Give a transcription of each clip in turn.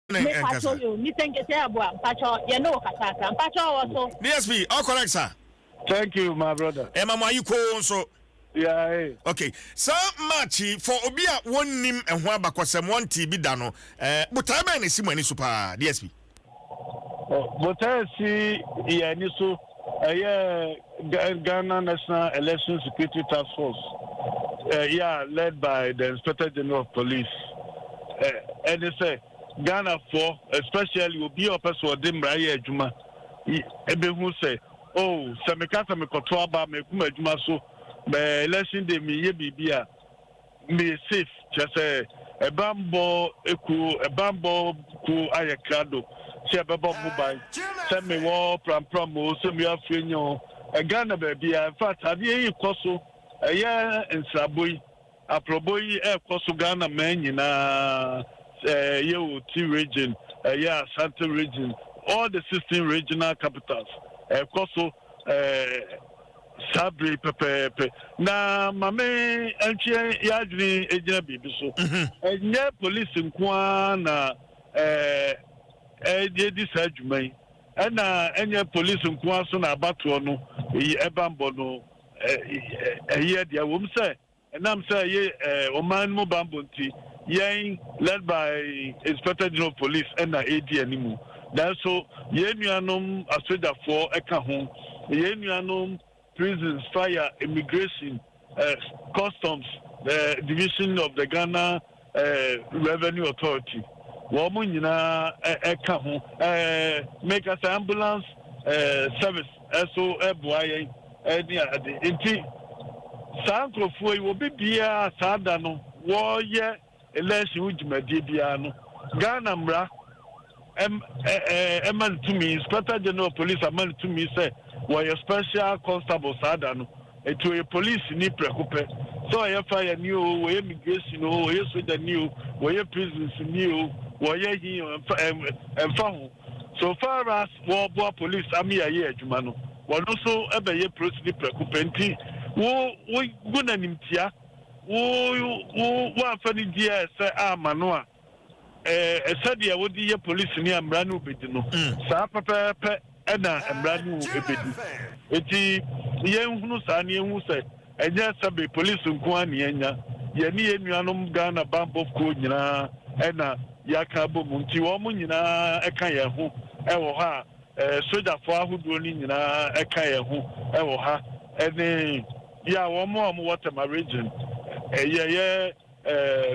DSP, all correct, sir. Thank you, my brother. Mama, you call so. Yeah, hey. Okay. So much for Obia one nim and one back was some one TB dano. But I mean, is money super DSP. But I see, yeah, so Ghana National Election Security Task Force, led by the Inspector General of Police. And they say Ghana for, especially will be a person who didn't buy Juma. Who say, oh, Samikata Mekotoaba, Mekuma so, the election de me bibia me safe, just a bambo, a bambo, ayakrado. Baba mobile, send me war, promo, send me a friend, a Ghana baby. In fact, I did Koso, a year in Saboy, a proboy, a Koso Ghana man, you T region, a year Santa region, all the 16 regional capitals, a Koso, Sabri, Pepe. Now, my man, and she yardly a baby so, and yeah, police in Kwana, this judgment and any police in Kwaso na battle no ebambo no here dia wom say and I'm say oman mo bambonti yen led by Inspector General of Police and AD animu that so yen nuanom asoja for eka ho yen nuanom prisons fire immigration customs the division of the Ghana Revenue Authority woman yina eka ho make us ambulance service so boy any enti sankrofo yi obi bia sada no wo ye election ujumadi bia no Ghana mra man to me Inspector General of Police man to me say we special constable sada no to a police ni prekope so I fire new we immigration no we soldier new we prisons new we so far as war police army aye adwuma no we also ebeye police ni prekope nti wo guna nimtia wo afani dia say amano a said ya wodi ye police ni amra no bedi no sa pepepe na amra no ebedi eti ye hunu sa na ehu say enye sabe police nko ani enya ye ni enuanom Ghana bambo ko nyina na yaka bomu nti wo mu nyina eka ye ho wo ha soja fo ahodo ni nyina eka ye ho wo ha ene ya wo mu Waterma region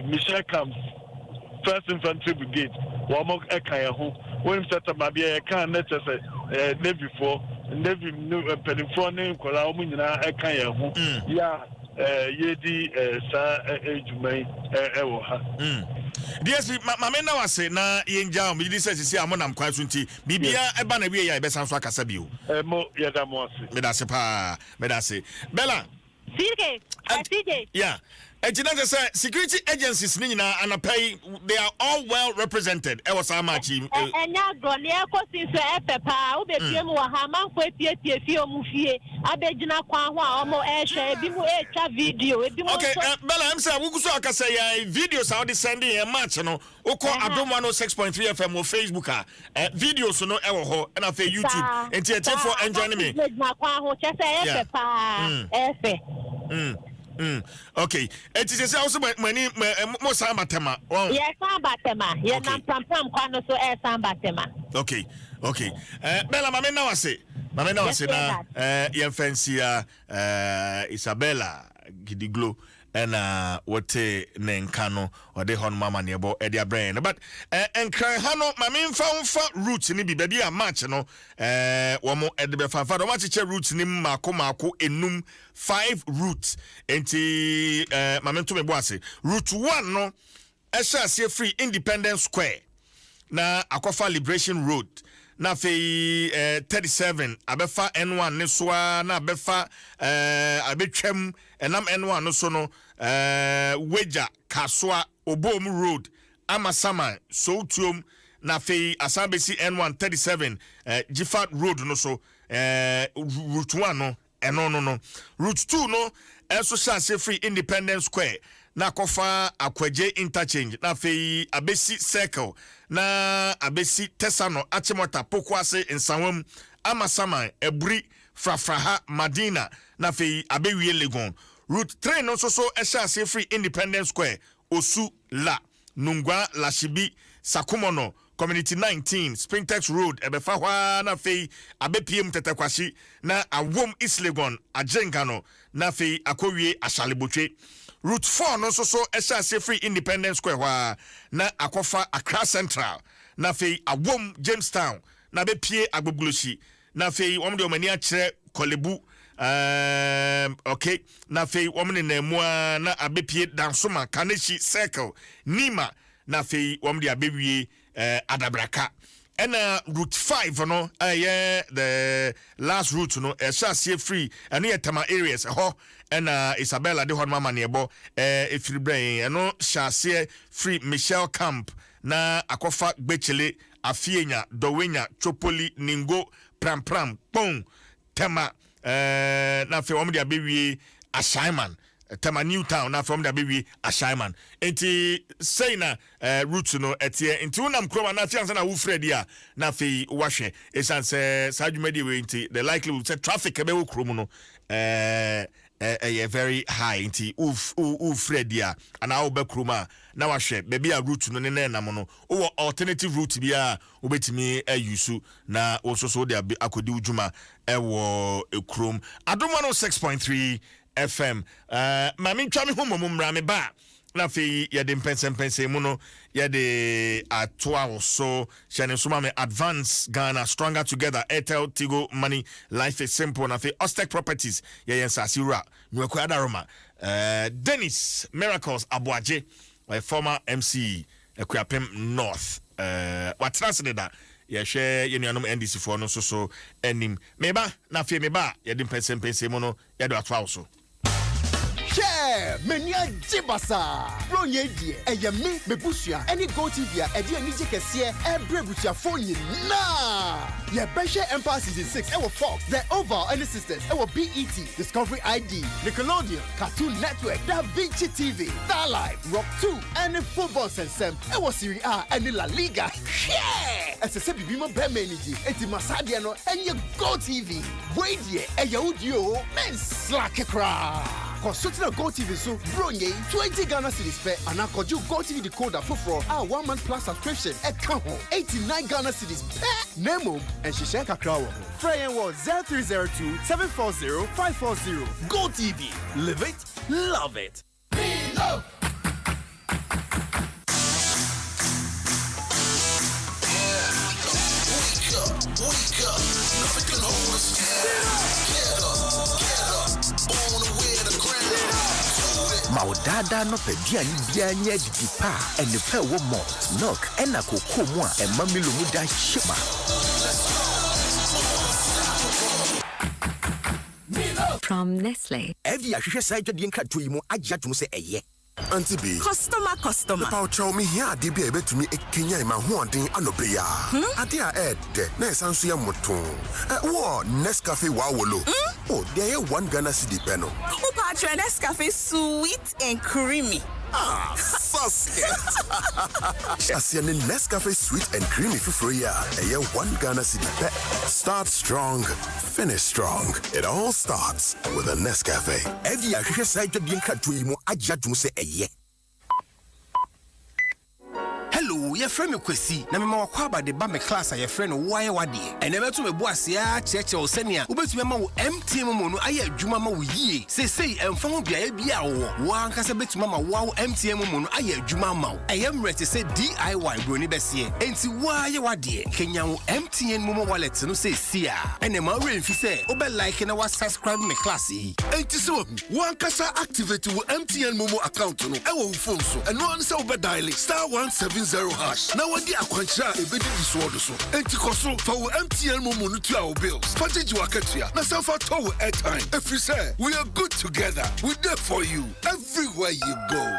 Michelle Camps First Infantry Brigade wo mu eka ye ho when settlement be e kan na chese Navy for Navy penifo ne nkola wo mu nyina eka ye ho ya yedi sa ejumai wo ha DSP mama na wase na yenja me di say amonam kwa so nti bibia eba na wie ya e besan so akasa bio mo yeda mo ase me da se pa me da se Bella CJ yeah Ejina say security agencies ni nyina anapai they are all well represented e was amachi enya gone e ko sin so e pepa wo be pie mu ha manfo tie fie omufie abegina kwa ho a omo e hwe ebi mu e twa video ebi mu okay Bella am say wuguso akasa ya videos how they sending a match no uko Adom 106.3 FM o Facebook videos no e wo ho na fa YouTube enti e for enjoy me na kwa ho che say e pepa e fe okay it is also many mo sambatema yes sambatema ye na pram kwa no so e sambatema okay Bella mama na wase na ye fancy Isabella Gidiglo and wote nenkano or de hon mama nebo e dia brain but enkran ha no mama mfa roots ni bi baby a match no wo mo e de be fa do match che roots ni mako enum 5 roots enti mama to me bo ase root 1 no e sha se free Independence Square na akofa Liberation Road na fe 37 abefa N1 ne soa na abefa abetwam enam N1 no so no weja kaswa obom road amasama so tuom na fe asabesi N1 37 Gifat road no so route 1 no no route 2 no eso sha free Independence Square na kofa akwaje interchange na fei abesi circle na abesi tesano achimota pokwase nsawam amasaman ebri frafraha madina na fei abewie legon route 3 no so esha free independence square osu la nungwa lashibi sakumono community 19 springtex road ebefa hwa na fei abepiem tetekwashi na awom east legon ajenkano na fei akowie ashalebotwe route 4 no so esha free independence square hwa na akofa Accra Central na fei awom Jamestown na bepie agbogloshi na fei omde omani akire kolebu okay na fei omne na mua na abepie dansoma kaneshi circle nima na fei omde abewie adabraka and route 5 no the last route no esha free and near Tama areas ho and Isabella de hon mama nearbo if you brain and no shall free Michelle Camp na akofa gbechele afienya dowenya chopoli ningo pram pong tema na fe omde abewie assignment Tama Newtown na from the baby Ashaiman. Enti say na route no etie enti unam kroma na fiansa na ufredia na fe washe esan se sajumedi we enti the likelihood say traffic ebe wo kromo no very high enti ufredia ana obe kroma na washe baby a route no ne na mo no o alternative route bia obetimi ayusu na ososo de akodi ujuma ewo ekrom Adom 106.3 FM mami ntwami ho momumra me ba na fe yede Mpensenpensenmu no yede atoa so shane so me advance Ghana stronger together Airtel Tigo money life is simple na fe Ostek properties ye sasira nwekwa daroma Dennis Miracles Abuaje former MC Akuapem North watrasede da ye hwe ye nuanom NDC for no so enim meba na fe meba yede Mpensenpensenmu no yede atoa so share menia jibasa bro ye die eyemi mebusua any go tv a ede ani jekese ebrebutia phone na ye beshe Empire season 6 ewo Fox the Oval any sisters ewo BET Discovery ID Nickelodeon Cartoon Network Da Vinci TV Star Life Rock 2 and football sensem ewo Serie A and La Liga share esese bibimo be meniji enti masade no enye go tv we die eyaudio men slack cry Consulting Go TV so bronye 20 Ghana cedis per and akoju Go TV decoder for 1 month plus subscription account 89 Ghana cedis per Nemo and Shishen Kakrawo. Freyen was 0302 740 540. Go TV. Live it, love it. Love. Wake up, nothing can hold us. Get up, on the way to the ground. Maudada no pedia ni bianye di pa and the pe wo malt milk and a cocoa mo e mamilo muda shima. From Nestle. Every ahwehwe side to the nka to imo agya to say eye. Auntie B. Customer. Pao chow me here de be ebe to me Kenya ma ho den anope ya. Ade a na esanso ya moton. Wo Nescafe wa wolo. Oh, there 1 Ghana cedi peno. Upa Nescafe sweet and creamy. Ah, saucy. Asiane Nescafe sweet and creamy for ya. 1 Ghana cedi pe. Start strong, finish strong. It all starts with a Nescafe. Every ahwehwe side to the nka to imo agya to say eye. Hello, your friend Kwesi. Na me ma wakwa de ba me class your friend why wade. And never to me boase ya cheche o senia. Ubetumi ma wo MTN mu no aye adwuma ma wo yie. Sei emfa ho bia bia wo. Wo ankasa betuma ma wo MTN mu no aye adwuma ma wo. Ayem rete say DIY bro ni besie. Enti wa ye wade. Kenya wo MTN mu wallet no say sia. Ene ma remfi say obe like na wa subscribe me class yi. Enti so wo ankasa activate wo MTN mu account no e wo phone so. Eno an say obe dial *170 hash. Now what the akwancha e be di so do so. Enti koso for MTN mo no to our bills. Package wakatia. Na self to airtime. If you say we are good together. We there for you everywhere you go.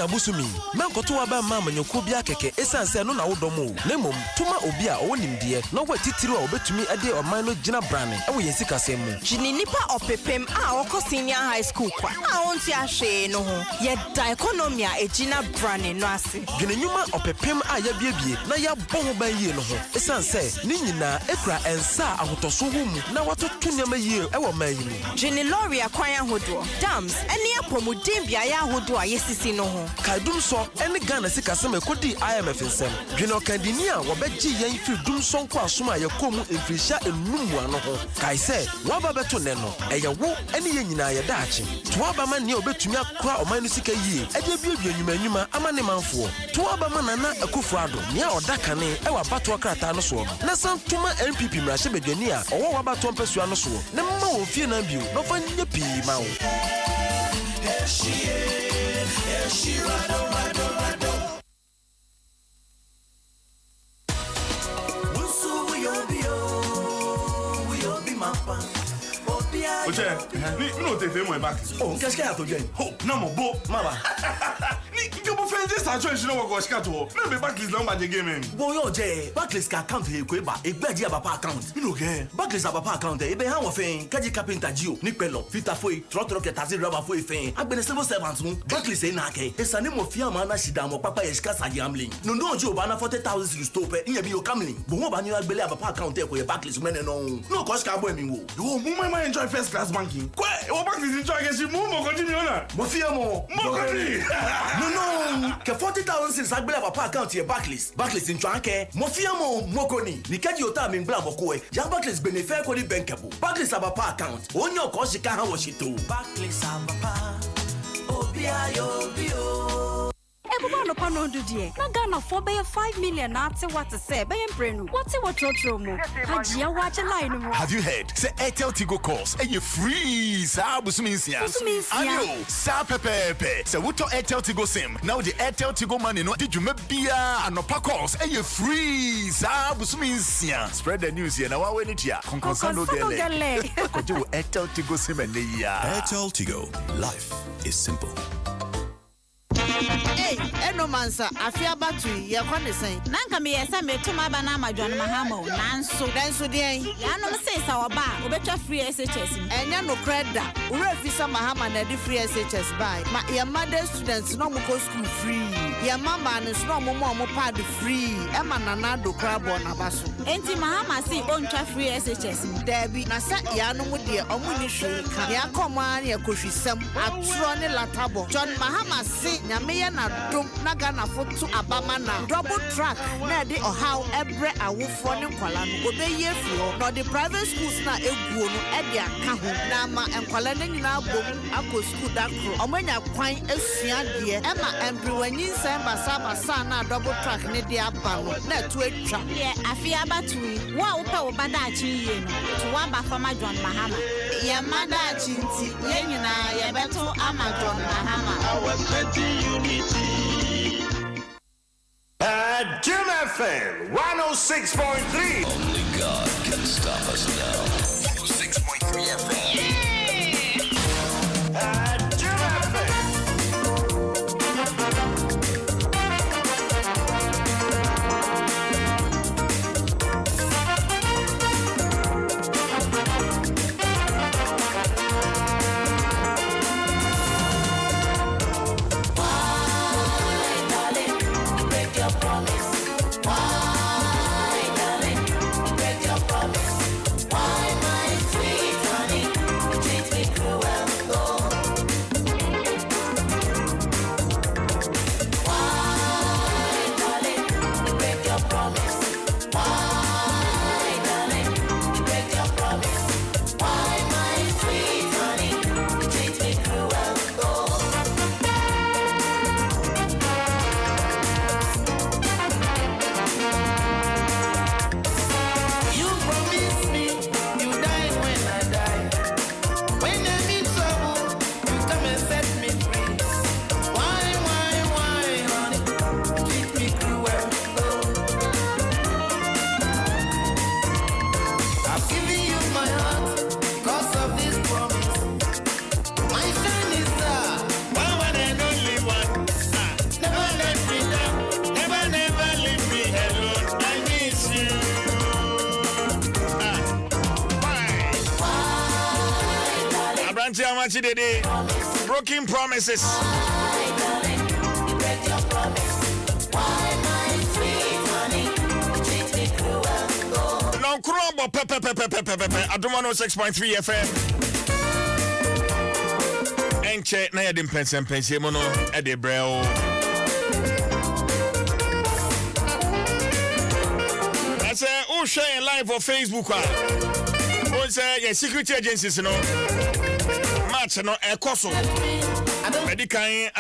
nya busumi mankoto aba ma manyoko bia keke esanse no na wodomo nemom tuma obi a owo nimde na wo titiri a obetumi ade oman no gina brane e wo yensika semu Jini nipa opepem a woko senior high school kwa a onti ahwe no ho ye da economy a egina brane no ase dwene nyuma opepem a ya biebie na ya bɔho ban yie no ho esanse ni nyina ekura ensa ahotoso ho mu na watoto nyama yie e wo man yi mu Jini lorry akwan ahodo dams ene apomuden bia ya ahodo a yesisi no ho kaidum so ene Ghana sika sema ekodi IMF nsem dwene okandini a wobegye yen fi dum so nko asoma yakomu emfisha enum ano ho kai se waba beto ne no eye wo ene ye nyina ye daache to aba ma ne obetumi akora oman no sika yie ade biebie nyuma ama ne manfo to aba ma nana akufo ado ne a odaka ne e wa bato krata no so na santuma NPP mrahye bedwani a owo wa bato mpasua no so ne mma wo fie na bio no fa nye pii ma wo Oje, ni no te fe mo back. Oh, qu'est-ce qu'il y a to gain? Oh, na mo bo, mama. Ni que bo fenje sa jo nshi no wo go shika to. Na be back list number je game. Bo yo je, backlist ka account he ko ba, e gba ji abapa account. You know ge, backlist abapa account e be han wo fen, kaji carpenter ji o, ni pelo, fita foi, trotro ke tazi rubber foi fen. Agbene civil servant mu, backlist e na ke. E sane mo fia ma na shida mo papa ye shika sa yamlin. No no ji o ba na 40,000 you stop e, nya bi o kamlin. Bo mo ba ni agbele abapa account e ko ye backlist mene no. No ko shika bo emi wo. Yo, mo mai enjoy first class banking. Kwa, o back list enjoy ke si mo continue ona. Mo fia mo. Mo continue. No, ke 40,000 since agbele abapa account ye backlist. Backlist in chanke. Mo fia mo mokoni. Ni kaji ota mi ngla boko e. Ya backlist benefe ko ni bankable. Backlist abapa account. Onyo ko shika ha wo shito. Backlist abapa. Obia bio. Everyone no pano do die. Na Ghana for be 5 million na ate what to say. Be brenu. What trotro mo. Haji watch a line mo. Have you heard? Say Airtel Tigo calls and you free. Sa busuminsia. Ayo, sa pepe. Say wuto Airtel Tigo sim. Now the Airtel Tigo money no did you bia anopa calls and you free. Sa busuminsia. Spread the news here. Now we need ya. Konkonsando gele. Kojo Airtel Tigo sim and ya. Airtel Tigo. Life is simple. Hey, eno mansa afia battery ye kwa ne sen. Nanka me yesa me tuma ba na amadwan mahama nanso den. Ya no say sa oba obetwa free SHS. Enya no credit. Ure fisa mahama na di free SHS buy. Ma ye mother students no mo go school free. Ye mama no so mo pad free. E ma nana do crabo na baso. Enti mahama say ontwa free SHS. Debi na sa ya no mo de omo ni hwe ka. Ya koma na ye kohwisem atro ne latabo. John mahama say nyame ye na dom na Ghana foto abama na double track na de ohaw ebre awofo ne nkwala no obeye fio no the private schools na eguo no e de aka ho na ma nkwala ne nyina bom akọ school dakro omanya kwan asua de e ma embriwanyi nsan basa na double track ne de aba no na to atwa ye afia batui wo a wo pa wo bada achi yie no to wa ba fama John Mahama ye mada achi nti ye nyina ye beto ama John Mahama unity. Adom FM 106.3. Only God can stop us now. 106.3 FM. Yeah! Adom FM. much today. Broken promises. No crumble pepe Adom 106.3 FM. Enche na Adom Mpensenpensenmu no ede breo. I say who share live on Facebook who say your security agencies no match no ekoso. Medical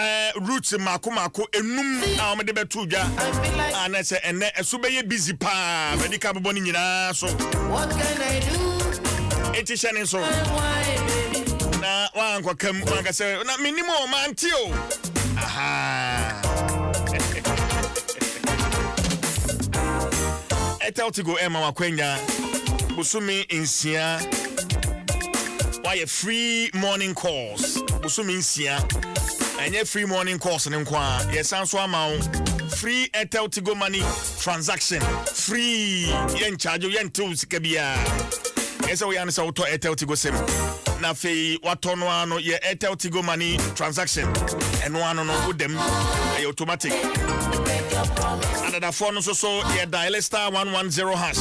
roots mako enum na o de betu dwa ana se ene esubeye busy pa medical boboni nyina so what can I do eti shane so na wankwa kam wanka se na minimo mantio aha eteltigo ema wakwenya busumi insia why free morning calls busumi insia enye free morning calls ne nkwa yes anso amount free eteltigo money transaction free yen charge yen tools kabia yes we answer auto eteltigo sim na fe watono ano ye eteltigo money transaction eno ano no udem ay automatic another phone so ye dial star 110 hash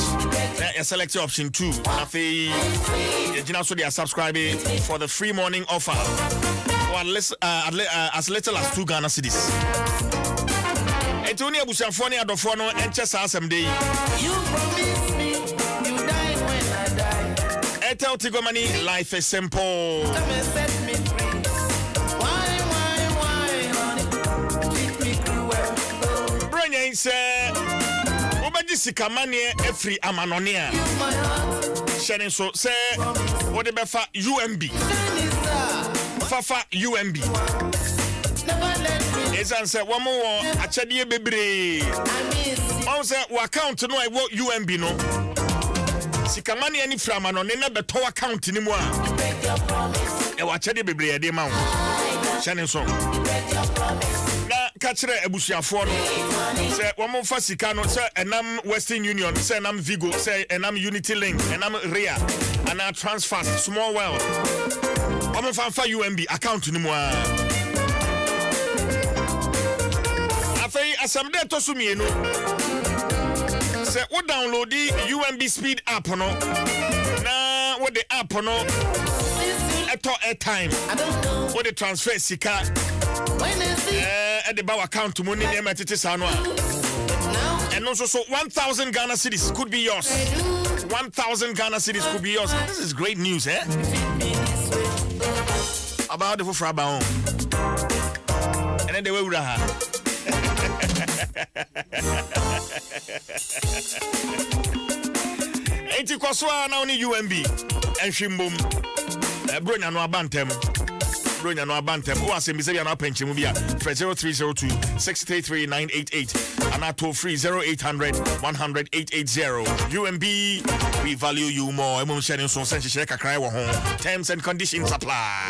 you select your option 2 na fe you just so they are subscribing for the free morning offer as little as 2 Ghana cedis. Etoni abusuafo ne adofo no enche saa asem dey. You promise me you die when I die. Etel Tigo Money, life is simple. Come and set me free. Why, honey? Treat me cruel. Brenyan say, Obaji sikamane every amanonia. My heart. Shenin so say, what the befa UMB. Fafa UMB. Never let me. Esan say, one more achadie bebre. On say, wa account no I work UMB no. Sikamani any frama no na beto account ni mu a e wa chede bebre de ma wo shane so na ka kire abusuafo no se wo mo fa sika no se enam Western Union se enam Vigo se enam Unity Link enam Ria ana transfer small world wo mo fa UMB account ni mu a afei asamde to so mienu say we download the UMB Speed app no na what the app no eto airtime what the transfer sika at the bank account to money name atete sano and also so 1,000 Ghana cedis could be yours. 1,000 Ghana cedis could be yours. This is great news, eh? About the Fraba and then the way we Enti kwaswa na oni UMB enhwimbom bronya no abantem o asem se bia na penchemu bia 0302 633988 and to free 0800 100 880 UMB we value you more emom sharing so sense share kakrai wo ho terms and conditions apply.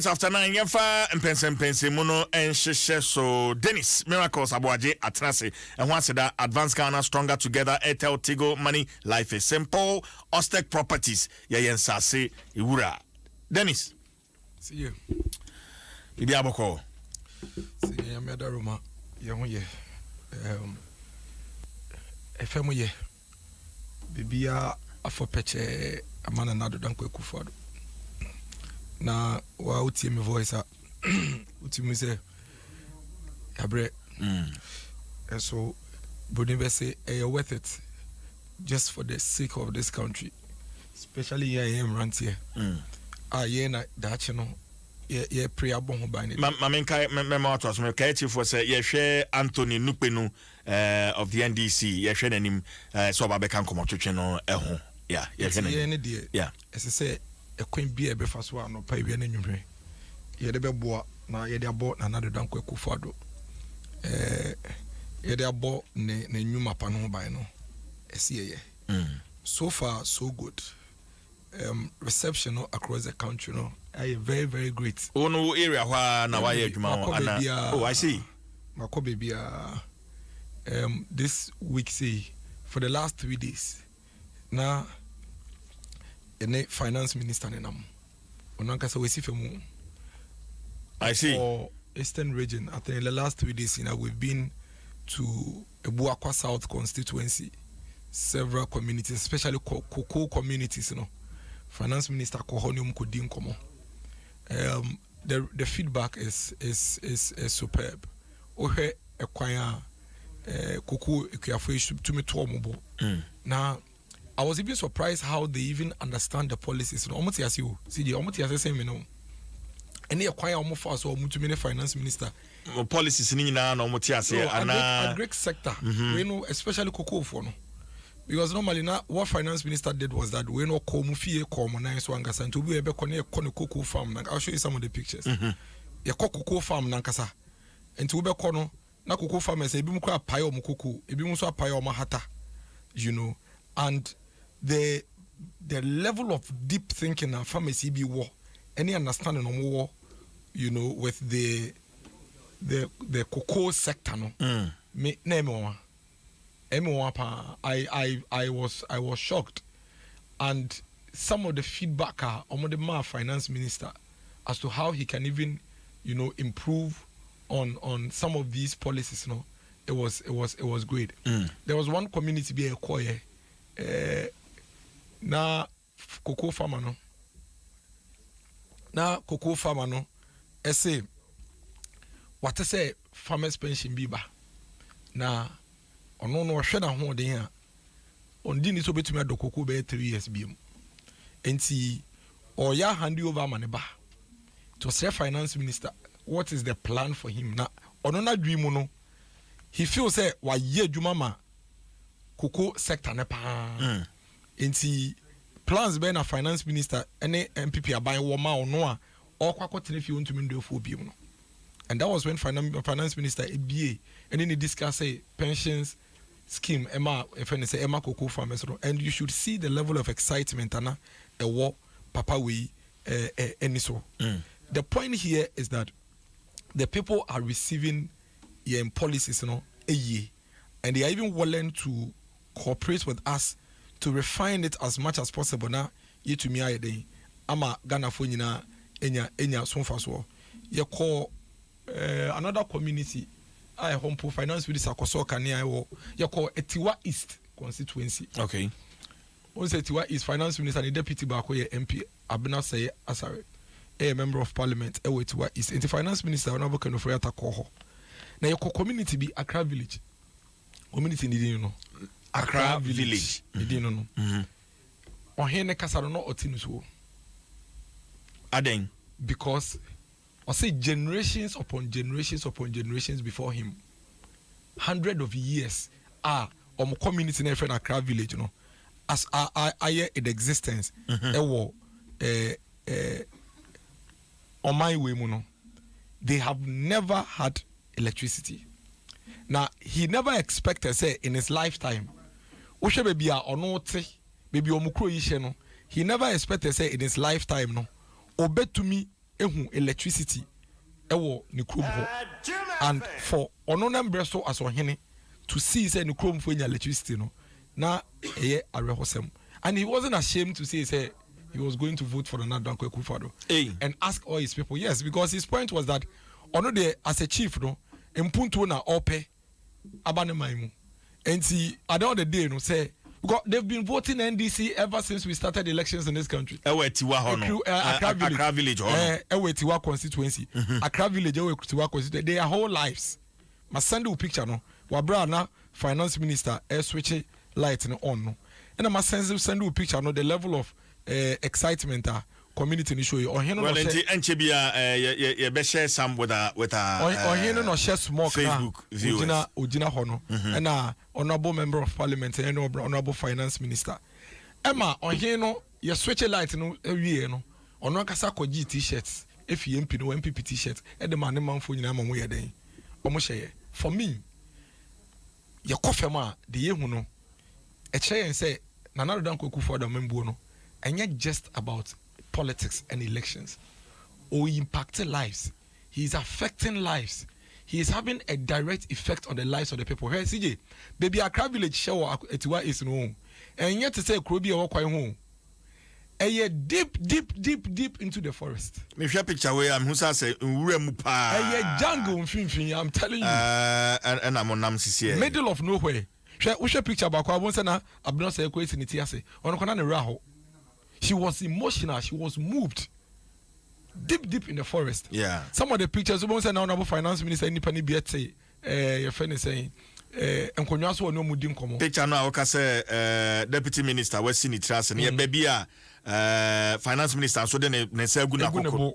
After 9 yefa Mpensenpensenmu no enhyehyɛ so Dennis Miracles Aboaje Atrase and once that Advanced Ghana Stronger Together Etel Tigo Money Life is Simple Ostek Properties Yayen Sase Iwura Dennis see you Bibi aboko see you medaruma ye efemu ye bibia afopeche amana nado danko ekufodo na wa utie me voice a utie me say abre so body be say worth it just for the sake of this country, especially here in Rantier. Ye na dachi no ye pray abon ho ban it mamenka mema atos me kai chief for say ye hwe Anthony Nupenu of the NDC ye hwe nanim so ba be kan komotwetwe no ho yeah ye hwe nanim yeah ese say a queen be a befa so no pa bia na nwumre yɛde bɛboa na yɛde abɔ na nado danko akufado yɛde abɔ ne nnwuma pa no ho ban no ɛsi yɛyɛ so far so good reception no across the country no very very great no area hɔ na wayɛ adwuma ana oh I see mako baby this week say for the last 3 days na ene finance minister ne nam onankasa wesi femu I see for Eastern region. I think in the last 3 days, we've been to Ebuakwa South constituency, several communities, especially cocoa communities. Finance Minister Kohonium Kudin Komo. The feedback is superb. Ohe ekwaya cocoa ekiafo to me to Now, I was even surprised how they even understand the policies. Almost as you see, almost as same any acquire almost fast or multi finance minister policies in a Greek sector, we know, especially cocoa for no. Because normally now what finance minister did was that we know Komufie Komonize Wangasa and to be able to cocoa farm. I'll show you some of the pictures. A cocoa farm Nankasa and to be kono na cocoa farmers a bimukra pio mukuku, a bimuswa pio mahata, and the level of deep thinking and pharmacy be war. Any understanding of war, with the cocoa sector, no. Me name I was shocked, and some of the feedback on the finance minister as to how he can even, improve on some of these policies. It was great. There was one community be a choir, na cocoa farmer no. Na cocoa farmer no say what I say farmers pension biba na ono no hwe na ho den a ondi ni so betumi ado cocoa be 3 years biem enti oya hand over maneba to say finance minister what is the plan for him na ono na dwimu no he feels say wa ye adwuma ma cocoa sector ne pa enti plans be na finance minister any MPP aban wo ma ono a okwakotene fi ontumi ndo fo biem no. And that was when finance minister ABA and then he discussed pensions scheme Emma cocoa farmers, and you should see the level of excitement and a war papa we any so. The point here is that the people are receiving policies a year, and they are even willing to cooperate with us to refine it as much as possible. Now, ye to me I ama Ghana for enya so far so. You call another community I humble finance with Sakoso Kania you call Etiwa East constituency. Okay. Also Etiwa East finance minister and deputy Bakoye MP Abena Say Asare, a member of parliament, Etiwa East. And the finance minister Honorable Kenofreata Koho. Now your community be Accra village. Community need Accra village. On here Nekasaro no Otinuso. Aden. Because I say generations upon generations upon generations before him, 100 of years on community in Accra village, as I in existence, on my way, they have never had electricity. Now he never expected say in his lifetime, baby baby he never expected say in his lifetime no, obey to me. Electricity ewo ni krom ho and for ononam bresto as ohene to see say ni krom for electricity no na eye arehosem, and he wasn't ashamed to say he was going to vote for another Danko Akufo-Addo and ask all his people. Yes, because his point was that ono de as a chief no impunto na ope abane maimu, and see at the end of the day no say because they've been voting NDC ever since we started elections in this country. Accra village, Tiwa constituency. Accra village, Tiwa constituency. Their whole lives. My send you picture no. Wabra na finance minister switch light on no. And I must send you picture no. The level of excitement community ni show you. Well, you be share some with a. No share smoke Facebook viewers. Ojina hono. And honorable member of parliament and honorable finance minister. Emma on here no you switch light no every no. Ono kasa koji t-shirts if you MP no MPP t-shirt e de man man fo nyina ma mo ye den omo hye for me ye kofem a de ye hu no e kire yen say Nana Addo Akufo-Addo membu no enye just about politics and elections or impacting lives. He is affecting lives. He is having a direct effect on the lives of the people. Hey CJ, baby Accra village show etiwa is no. And yet to say Krobi or kwai home. Deep into the forest. Me share picture where I'm who say uremu pa. Jungle finfin, I'm telling you. And I'm on Namsisi. Middle of nowhere. Share picture about kwa won say na Abdul say ko etini ase. Ono kona ne raho. She was emotional, she was moved. Deep in the forest. Yeah. Some of the pictures, we say now Honorable Finance Minister independent be say your friend is saying enkonwa so no mudi nkomo. Picture now we say Deputy Minister we see ni trust na baby Finance Minister so de ne say gu na koko.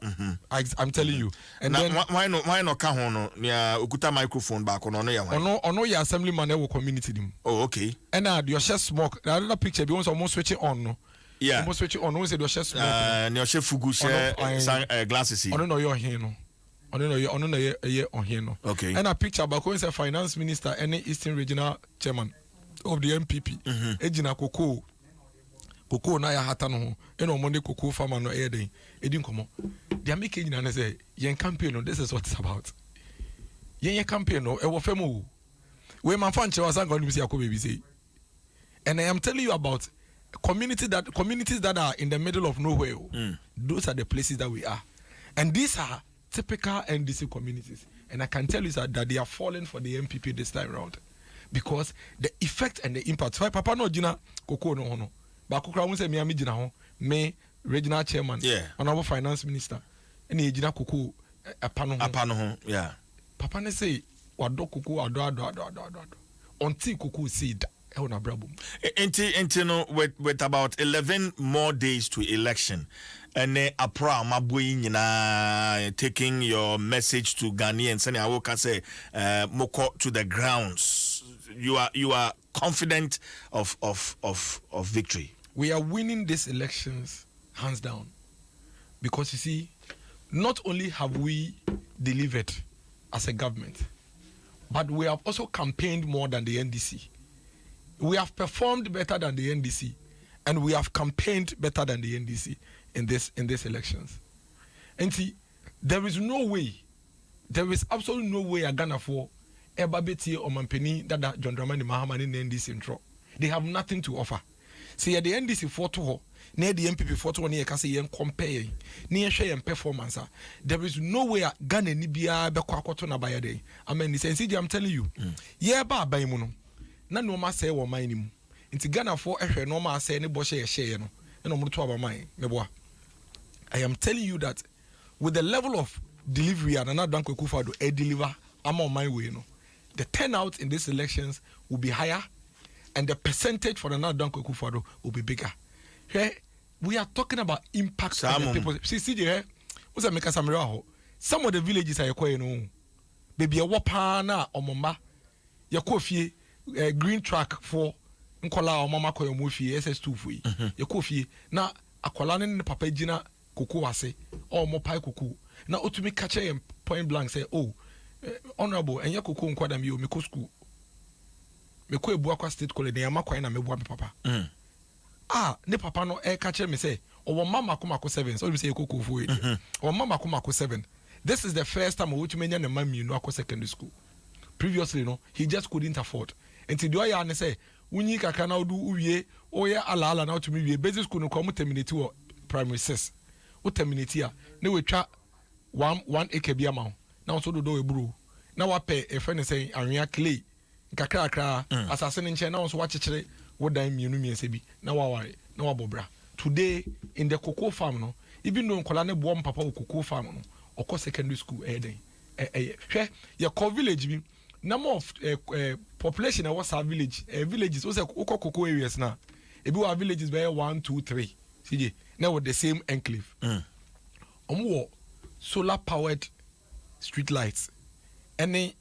I'm telling you. And then why no ka ho no na okuta microphone back no ya wan. Ono ya assemblyman e wo community dim. Oh okay. And your chest smoke. Another picture be once almost switching on no. Yeah. Almost switch on. No, say your chest. Your chef fugu share glasses. I don't know your hand. I don't know your on here. Okay. And a picture about going say Finance Minister and Eastern Regional Chairman of the MPP. Ejina Koko na ya hata no. Eno Monday Koko farmer no air day. Edin komo. They are making and say yen campaign no. This is what it's about. Yen campaign no. Ewo femu. We man fan chewa sang on say baby say. And I am telling you about communities that are in the middle of nowhere. Those are the places that we are, and these are typical NDC communities. And I can tell you that they are falling for the MPP this time around because the effect and the impact. So Papa no jina Koko no hono, but Koko won't say me ami jina ho me regional chairman, honorable finance minister, and he jina Koko apano ho, yeah. Papa ne say wado Koko ado until Koko see that. No, with about 11 more days to election, and apra mabuyi taking your message to Ghanaians and I will say moko to the grounds. You are confident of victory. We are winning these elections hands down because you see, not only have we delivered as a government, but we have also campaigned more than the NDC. We have performed better than the NDC, and we have campaigned better than the NDC in these elections. And see, there is absolutely no way a Ghana for Ebabeti or Mampeni that John Dramani Mahama in the NDC intro. They have nothing to offer. See, at the NDC photo, near the MPP photo, near Cassie compare, near share and performance. There is no way a Ghana Nibia Bequakotona by a day. I mean, I'm telling you, yeah, ba by mono. Na no ma say wo man ni mu nti Ghana for ehwe no ma say ne bo share no na mo to aba man meboa. I am telling you that with the level of delivery and Nana Addo Akufo-Addo deliver among my way no, the turnout in these elections will be higher and the percentage for Nana Addo Akufo-Addo will be bigger. Here we are talking about impact on the people. See CJ what's make us some of the villages are yakwa no baby a wapa na omoma yakwa fie green track for nkola o mama koyo mo fie SS2 fo yi ye ko fie na akola ne papa gina koko wase o mo pai koko na otumi kache em point blank say honorable enye koko nkwada mi o me ko school me ko ebu akwa state college na makwa na me bua me papa ne papa no kache me say o mama ko 7 so me say koko fo yi o mama ko 7. This is the first time we menya na mami no akwa secondary school. Previously no he just couldn't afford. Until the oya ne say unyi kaka na odu uwie oya ala na otumi wie basic school no come terminate wo primary 6 wo terminate a na we twa 1 acre bia ma na so do eburu na wa pe e friend say anwea clay kakra asase ne nche na so wa chechire wo dan mienu miense bi na wa ware na wa bobra. Today in the cocoa farm no even though nkola ne bo papa wo cocoa farm no okọ secondary school den hwe ye ko village bi number of population in our village villages was a cocoa areas now. If you have villages where 1, 2, 3 CJ now with the same enclave solar powered street lights any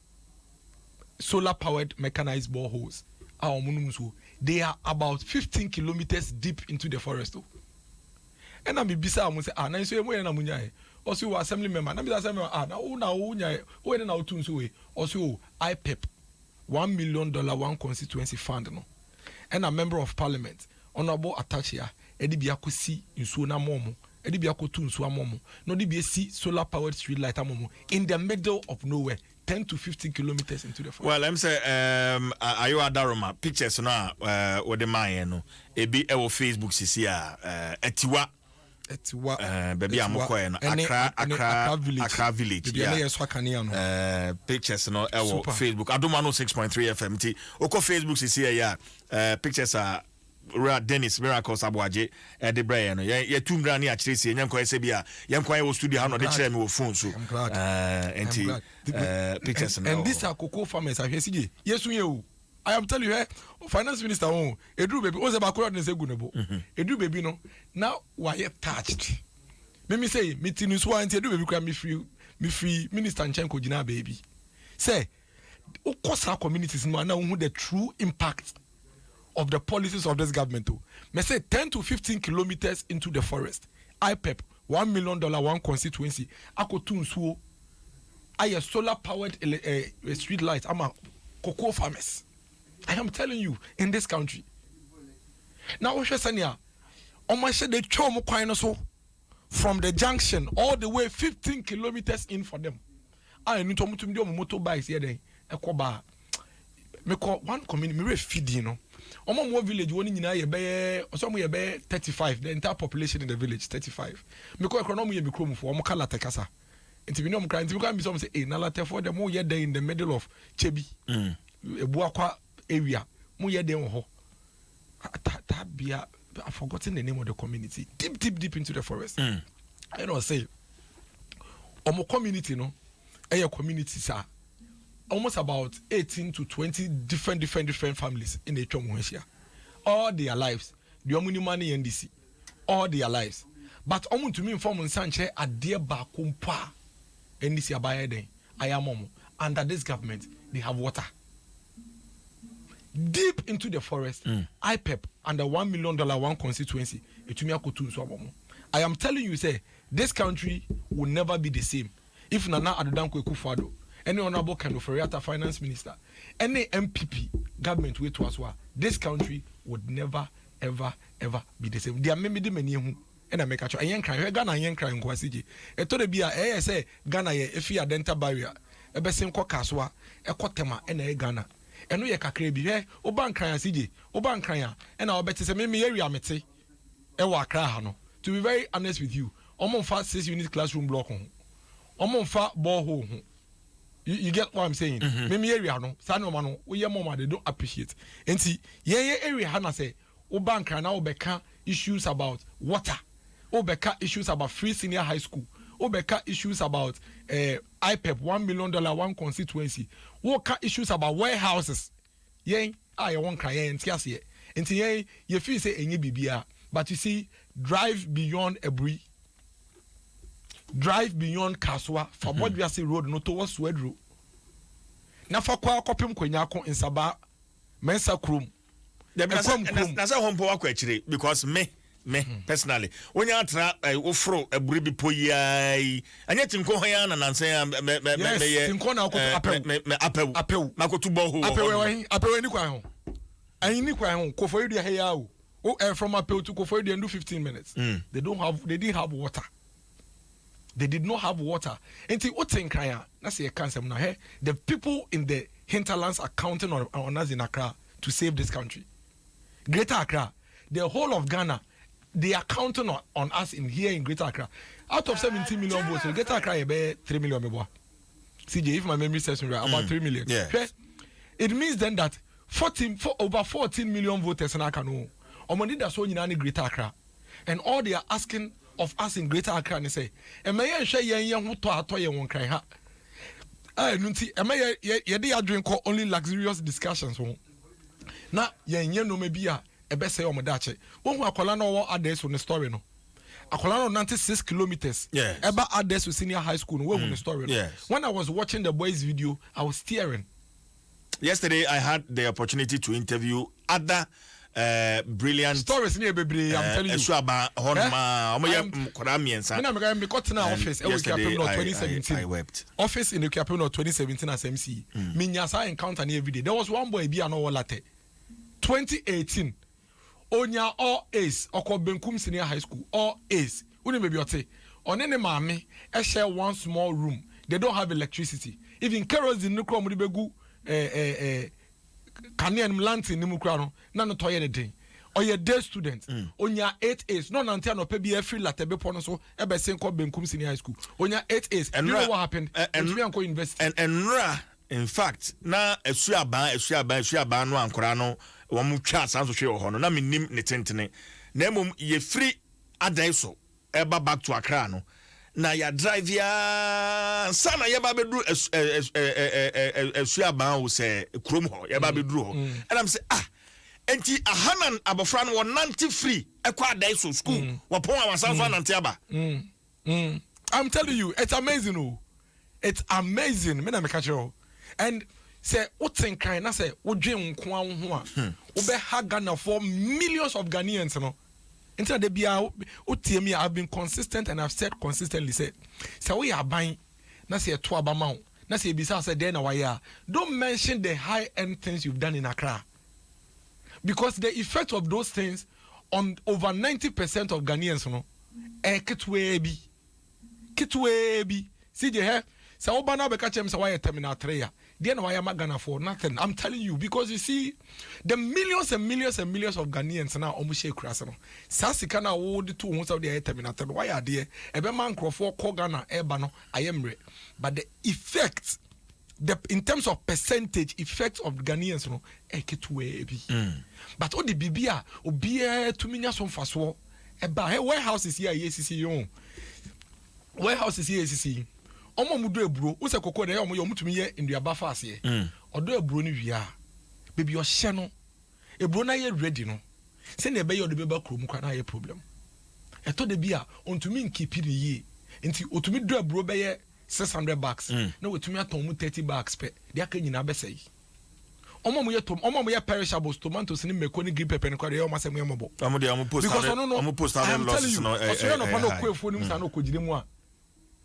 solar powered mechanized boreholes they are about 15 kilometers deep into the forest and I'm bisa say na so also assembly member. Na be assembly member. Na unya we na utunso we. Also IPEP $1 million one constituency fund no. And a member of parliament honorable Atachia edi bi akosi nsuo na momo. Edi bi akotu nsuo amomo. No di bi esi solar powered street light amomo in the middle of nowhere. 10 to 15 kilometers into the forest. Well, I'm say ayo adaroma pictures na with the man no ebi e wo Facebook sisi etiwa baby amoko no Accra village yeah pictures no e wo Facebook Adom 106.3 FM ti oko Facebook sisi ya pictures are Dennis Miracles Abuaje the Brian ye tumra ni akire sie nyanko ese bia yanko ye studio ha no de kire me wo phone so pictures and these are cocoa farmers ahwesije yesu ye o I am telling you finance minister o edru baby o se ba koro ne se gunebo edru baby no now why touched me say meeting so anti edru baby kra me free minister nchenko gina baby say o kosa communities no na who the true impact of the policies of this government too. Me say 10 to 15 kilometers into the forest. IPEP $1 million one constituency. Akotu nsuo. Aye solar powered street lights. I'm a cocoa farmers. I am telling you in this country. Now we sanya. Omashe de chomo kwano so from the junction all the way 15 kilometers in for them. I need to mutumdi o motorbikes here then. Ekoba. Me call one community me feed you know. Omo village woni nyina ye be osomo ye be 35 the entire population in the village 35 me ko economy ye me krom fo omo kala tekasa enti bi no mkran enti bi kan bi so say eh na late for them ye there in the middle of chebi ebu akwa area mo ye there ho that bia I've forgotten the name of the community deep into the forest I know say omo community no eh community sir almost about 18 to 20 different families in the Chomweshia. All their lives. The omuni money NDC. All their lives. But to me inform Sanche a dear bakumpa NDC abaye den. I am under this government they have water. Deep into the forest, IPEP under $1 million one constituency. I am telling you, say this country will never be the same if Nana Addo Ekufuado, any honorable Kanoferiata finance minister, any MPP government way to us, this country would never ever be the same. There are many who and I make a choice. I ain't crying. Ghana ain't crying. Kwasiji. I told be a say Ghana if you dental barrier. A besim ko kaswa a kotema and a Ghana. And we a kakrebi here. Oban crying CJ. Oban crying. And I'll bet it's a mimi area mete. Ewa krahano. To be very honest with you, almost fast 6 unit classroom block on. Almost far borehole. You get what I'm saying? Mimi area no. Sano mano. We mama they don't appreciate. And see, yeah area hana say. Obanka now obeka issues about water. Obeka issues about free senior high school. Obeka issues about IPEP $1 million one constituency. Woka issues about warehouses. Yen I won't cry and tiasie. And yen you feel say any bibia. But you see, drive beyond Ebri. Drive beyond Kaswa. For what we say road no towards Swedro. Na for kwa kopim kwenyako in Saba Mensa Krum. That's a home power actually because me personally when you tra ofro Ebri poyai and yet in Kohan and say apel makotu boho apel ni kwa ho ani kwa ho ko for you dey here from apel to ko for you dey do 15 minutes they didn't have water. They did not have water. Until Otenkaya, that's a cancer now. Hey, the people in the hinterlands are counting on us in Accra to save this country. Greater Accra, the whole of Ghana, they are counting on us in here in Greater Accra. Out of 17 million votes, Greater Accra is 3 million. CJ, if my memory serves me right, about 3 million. Yeah. Okay? It means then that over 14 million voters in Accra know. Omoni that's all in Greater Accra, and all they are asking of us in Greater Accra and say, "Am I share young who to ye won't cry ha?" Nunti, am I ye drink only luxurious discussions? Now, ye no maybe a best say on my dache. One who Akolano address on the story no. Akolano 96 kilometers. Yes. Eba address to senior high school. Where on the story? No? Yes. When I was watching the boys' video, I was tearing. Yesterday, I had the opportunity to interview other brilliant stories near baby. I'm telling you. Esuaba honma omoye mkora miensa. Me got in our office. Yesterday, 2017. I wept. Office in the Capital 2017 as MC. Minyasa encounter every day. There was one boy be an latte. 2018. Onya all A's oko Benkum Senior High School. All A's. Uni baby ote. On any mami, I share one small room. They don't have electricity. Even kerosene no krom begu Kanian Lanti Nimukrano, none of toy anything. Or your day student, on your 8 A's, no Nantano Pebi free latte beponoso, ebe Senko Benkum Senior High School. On your 8 A's, and you know what happened? And we are going to invest. And Ra, in fact, na Esuaba no Ankorano, one chance to show honor, na minim netentene. Nemum ye free adaiso, eba back to Akrano. Na ya drive ya sana ya babedu Esuaba wo se krom ho ya babedu ho and I'm say enti ahanan abofra no 90 free ekwa dai so school wapon awansan so anante aba I'm telling you it's amazing. Oh, it's amazing. Me na me catch you and say what think kind na say wo dwen nko an ho a wo be ha Ghana for millions of Ghanaians no. Until the BIA, I've been consistent and I've said consistently, said, so we are buying, not say a 2 amount, not say besides a then a don't mention the high end things you've done in Accra. Because the effect of those things on over 90% of Ghanaians, no, kitwe bi, see the hair, so Obana Bekachem Sawaya Terminal 3. Then why am I Ghana for nothing? I'm telling you, because you see, the millions and millions and millions of Ghanaians now almost shake crasano. Sasikana would 2 months of the terminated. Why are there? Every man for Ghana, Ebano, I am re. But the effect, in terms of percentage effect of Ghanaians, no, but all the Bibia, Obia, 2 million some fast war. Warehouse is here, ACC. Warehouse is here, ACC. Omo mudo ebro wo se kokko de omo yo mutumi ye ndua ba faase ye odo ebro ni wia baby o hye no ebro na ye ready no se na ebe ye odo be ba krom kwa na ye problem eto de bia ontumi nkipi ni ye nti otumi do ebro be ye $600 na wotumi aton mu $30 pe de aka nyina be sei omo mo ye perishables tomatoes ni meko ni green pepper ni kwa de o masem ye mobo omo de omo post losses no no pa no kwefo ni musa no kogire mu a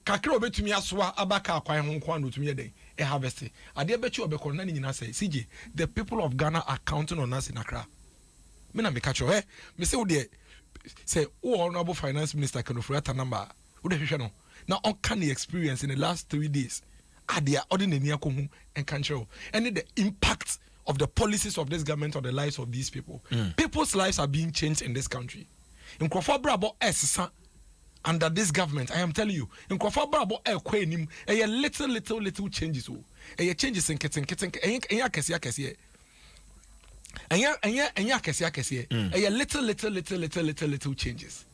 kakra obetumi asoa abaka akwan ho nkwa no tumi yeden e harvest ade bechi obekọ na nyina say CJ the people of Ghana are counting on us in Accra me na me catch you me say wo de say honorable finance minister Kenofurata number wo de hwehwe no na on can the experience in the last 3 days ade ordinary akohu and control and the impact of the policies of this government on the lives of these people. People's lives are being changed in this country. In Kofa Brabo Essa under this government, I am telling you, in Kofa Brabo Ekwenim, a little changes. A changes in kitten, little changes.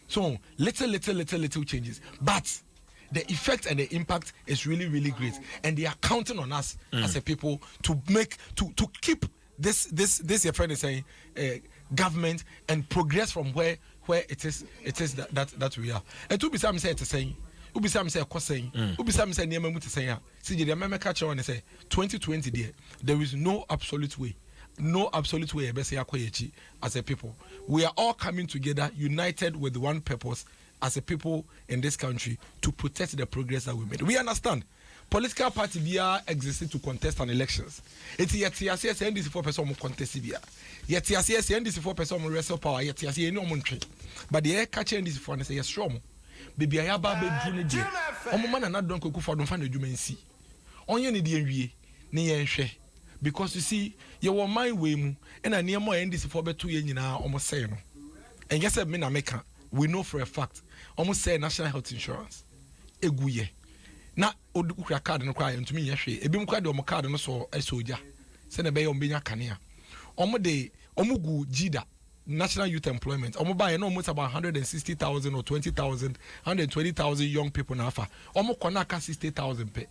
So little changes. But the effect and the impact is really, really great. And they are counting on us as a people to make to keep this your friend is saying government and progress from where it is that we are. And to be some say it's saying Ubi Sam say saying Ubi Sam say near me to say see the meme catch on and say 2020 there is no absolute way as a people. We are all coming together united with one purpose as a people in this country to protect the progress that we made. We understand political party BR existed to contest an elections. It's yet TSS and this 4% contest BR. Yet TSS and this 4% wrestle power yet TSS no money. But the air catcher and this for and say yes strong. Baby I ba be drone omo man na don koku for don find the jumancy. Onye ne de wie ne ye hwe. Because you see you were my way mu and a near more and this for beto ye nyina omo say no. And yes me na meka we know for a fact almost say national health insurance eguye na odukura card no kwa ntumi yehwe ebi mkwa de omo card no so esoja se na be yo mbenya kanea omo de omo gu jida national youth employment omo buy no almost about 160,000 or 20,000 120,000 young people na afa omo kona ka 60,000 pe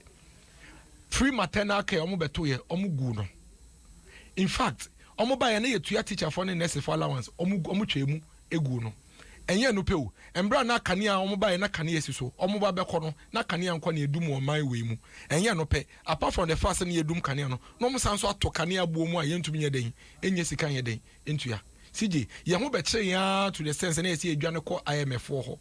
free maternal care omo beto ye omo gu no in fact omo buy na ye tuya teacher for nurse for allowance omo twemu egu no enye no pew embra na kanea omo ba na kanea si so omo ba bekọ no na kanea nkọ na edum o man we mu enye no pe apart from the fact na edum kanea no no mo san so ato kanea buo mu a yentumi nye den enye sika nye den entua CJ ye ho be kire ya to the sense na esi edwane kọ IMF ho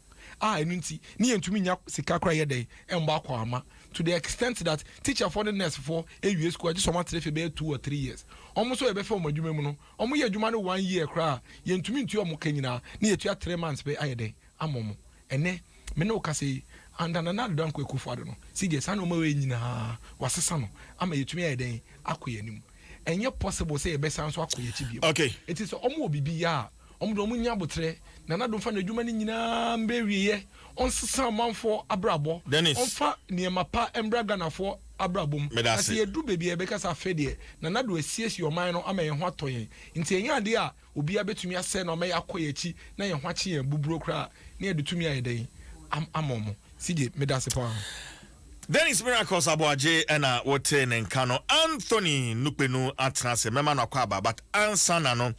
enu nti ni yentumi nya sika kra ye den emba akọ ama to the extent that teacher for the nurse for AUS school just some 2 or 3 years almost so e be for adwuma mu no omo ye adwuma no 1 year kra yentumi ntu omo kanyina na yetua 3 months be ayeden amomo ene me no ka say andana na do anko ekufuado no CJ sa no ma we nyina wasesa no ama yetumi ayeden akoyanim enye possible say e be san so akoyachi bi okay it is omo obibi ya omo do nya botre na do fa na adwuma ni nyina mbewiye onsesa manfo abrabo onfa niemapa embraga na fo abrabom asi edu bebi ebeka sa fede na do asiesi oman no ama ye ho atoyen nti enya ade a obi abetumi ase na oma yakoyechi na ye ho achi ye buburo kra na edutumi ayeden amomo CJ medase pa Dennis Miracles Aboaje ena wote ne nka no Anthony Nukpenu atrase mema na kwa aba but ansana no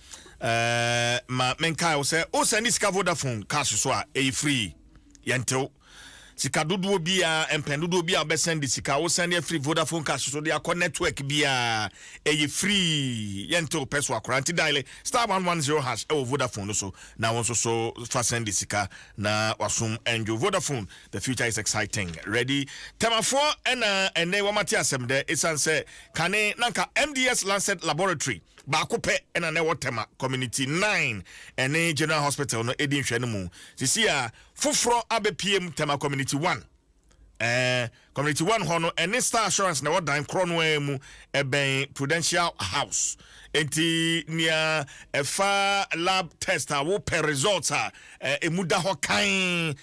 ma menka o se ni sika Vodafone cash so a e free yanto sika dodo bia empendodo bia be send sika wo send free Vodafone cash so dia network bia e free yanto peso akora anti dial *110# e Vodafone so na won so fa send sika na wasum enjo Vodafone. The future is exciting. Ready temafo ene wamati asem de isanse kane nanka MDS Lancet Laboratory Bakupe ena ne watema community 9 ene General Hospital no edin hwene mu sisi a foforo abe PM tema community 1 community 1 hono ene Star Assurance na wadan kronwe mu eben Prudential House enti nia efa lab test a wo per results a emuda ho kan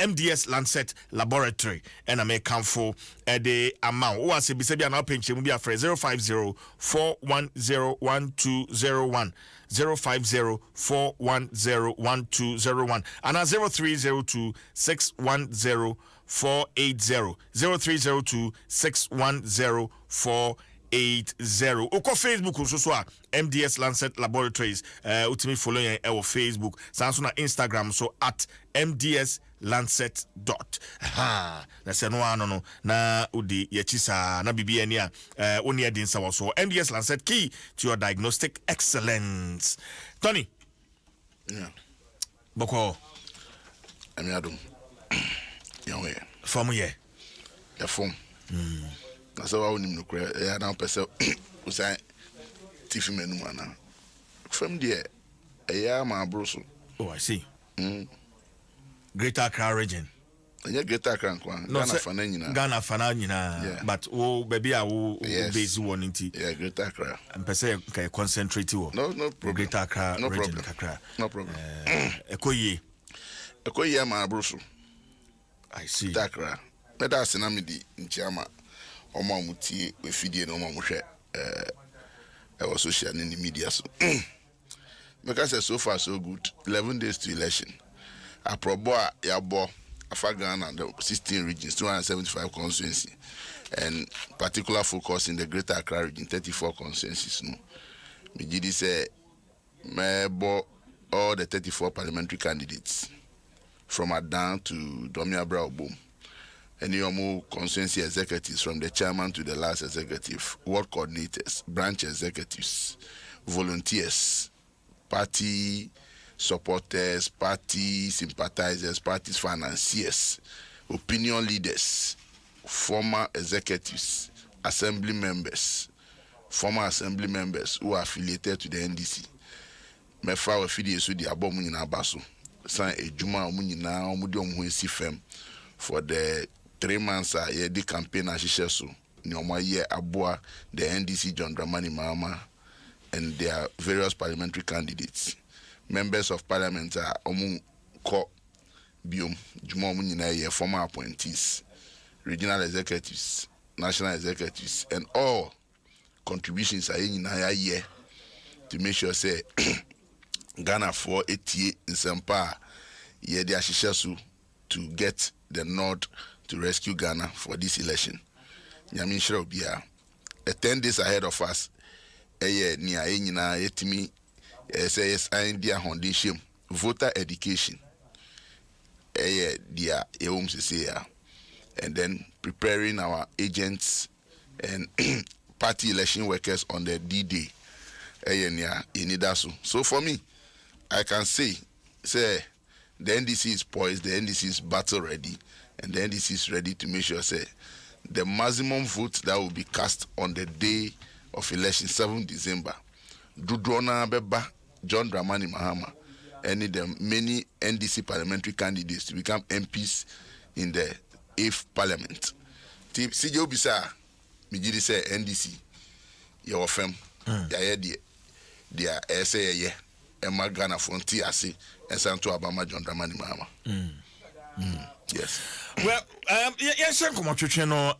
MDS Lancet Laboratory ena me kanfo de amount wo ase bise bia na penche mu bia 05041012001 05041012001 and 0302610480 0302610480 Oko Facebook so a MDS Lancet Laboratories ultimate following our Facebook sanso na Instagram so at MDS Lancet dot na se no ano no na udi yechisa na bibia ni a oni edin sa so MDS Lancet key to your diagnostic excellence. Tony boko ami Adom yawe from ye ya form na so wa onim no kra ya na pese usan tifi menu ana from there ya ma broso. Oh, I see. Greater Accra region. Yeah, Greater Accra. Ghana fana nyina. But baby I base one inti. Yeah, Greater Accra. And per se can concentrate you. No problem. Greater Accra no region. Problem. No problem. Ekoye ma broso. I see. Accra. Meda senamidi nchiama omo muti we fidie no omo hwe our social in the media so because so far so good 11 days to election aprobo yabo afagana and the 16 regions 275 constituency and particular focus in the Greater Accra region 34 constituencies no me gidi say mebo all the 34 parliamentary candidates from Adom to Domia and your constituency executives from the chairman to the last executive, ward coordinators, branch executives, volunteers, party supporters, party sympathizers, party financiers, opinion leaders, former executives, assembly members, former assembly members who are affiliated to the NDC. Mefa wa fidi so di abo mu nyina baso. San ejuma mu nyina omu di omu esi fam for the 3 months a the campaign ahihye so ni omo ye aboa the NDC John Dramani Mahama and their various parliamentary candidates, members of parliament are omu ko biom juma omu nyina ye former appointees, regional executives, national executives, and all contributions are nyina ye to make sure say Ghana for etie nsempa ye de ahihye so to get the nod to rescue Ghana for this election. Nyamin shira obia 10 days ahead of us. Eye ni a nyina yetimi say yes India hondishim voter education. their homes here, and then preparing our agents and party election workers on the D-Day. So for me, I can say the NDC is poised, the NDC is battle ready, and the NDC is ready to make sure the maximum vote that will be cast on the day of election, 7th December, Dudrona Beba, John Dramani Mahama, and the many NDC parliamentary candidates to become MPs in the 8th Parliament. CJ Obisa, Mijiri say NDC, your firm, dia say Emma Ghana Frontier say and Santo Abama John Dramani Mahama. Yes. Well, yes, no,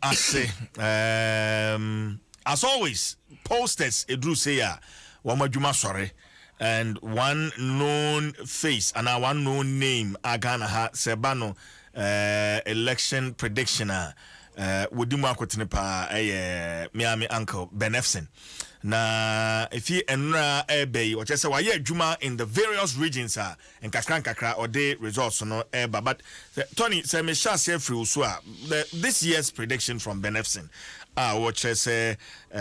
as always, posters Edru say Wamajuma sorry, and one known face and one known name Agana ha Sebano election predictioner Wudimu Akotinipa Miami uncle Benefson. Na if you enra ebe or just say why juma in the various regions and kakra or day results no eba, but Tony say me sha say free so this year's prediction from Benefson what say His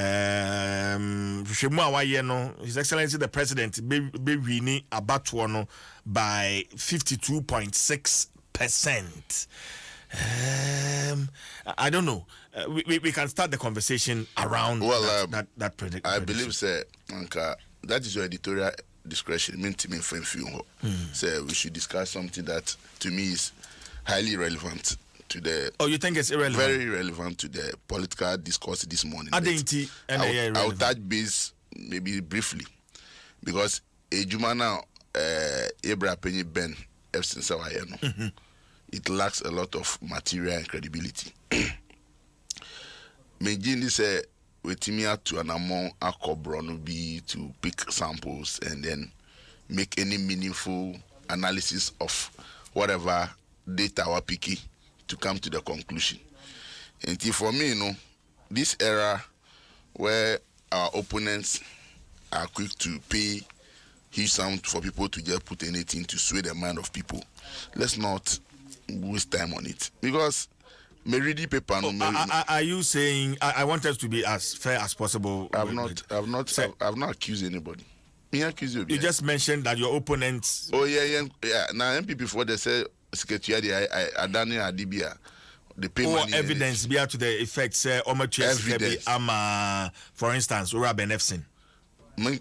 Excellency the President be winning abatoɔ no by 52.6%. I don't know. We can start the conversation around that prediction. I believe, sir, that is your editorial discretion. So we should discuss something that to me is highly relevant to the. Oh, you think it's irrelevant? Very relevant to the political discourse this morning. I'll touch base maybe briefly because Ejuma now, Ebra Penny Ben Epstein Sawayeno. It lacks a lot of material and credibility. Mejini say wetimia to an among akobrono be to pick samples and then make any meaningful analysis of whatever data we're picking to come to the conclusion. And for me, this era where our opponents are quick to pay huge sum for people to just put anything to sway the mind of people, let's not waste time on it because read paper. Are you saying I want us to be as fair as possible? I've not accused anybody. You just mentioned that your opponents. Oh yeah. Now MP before they say secretary I Daniel Adibia the payment evidence be to the effect say evidence. For instance, Ura Benefson. Man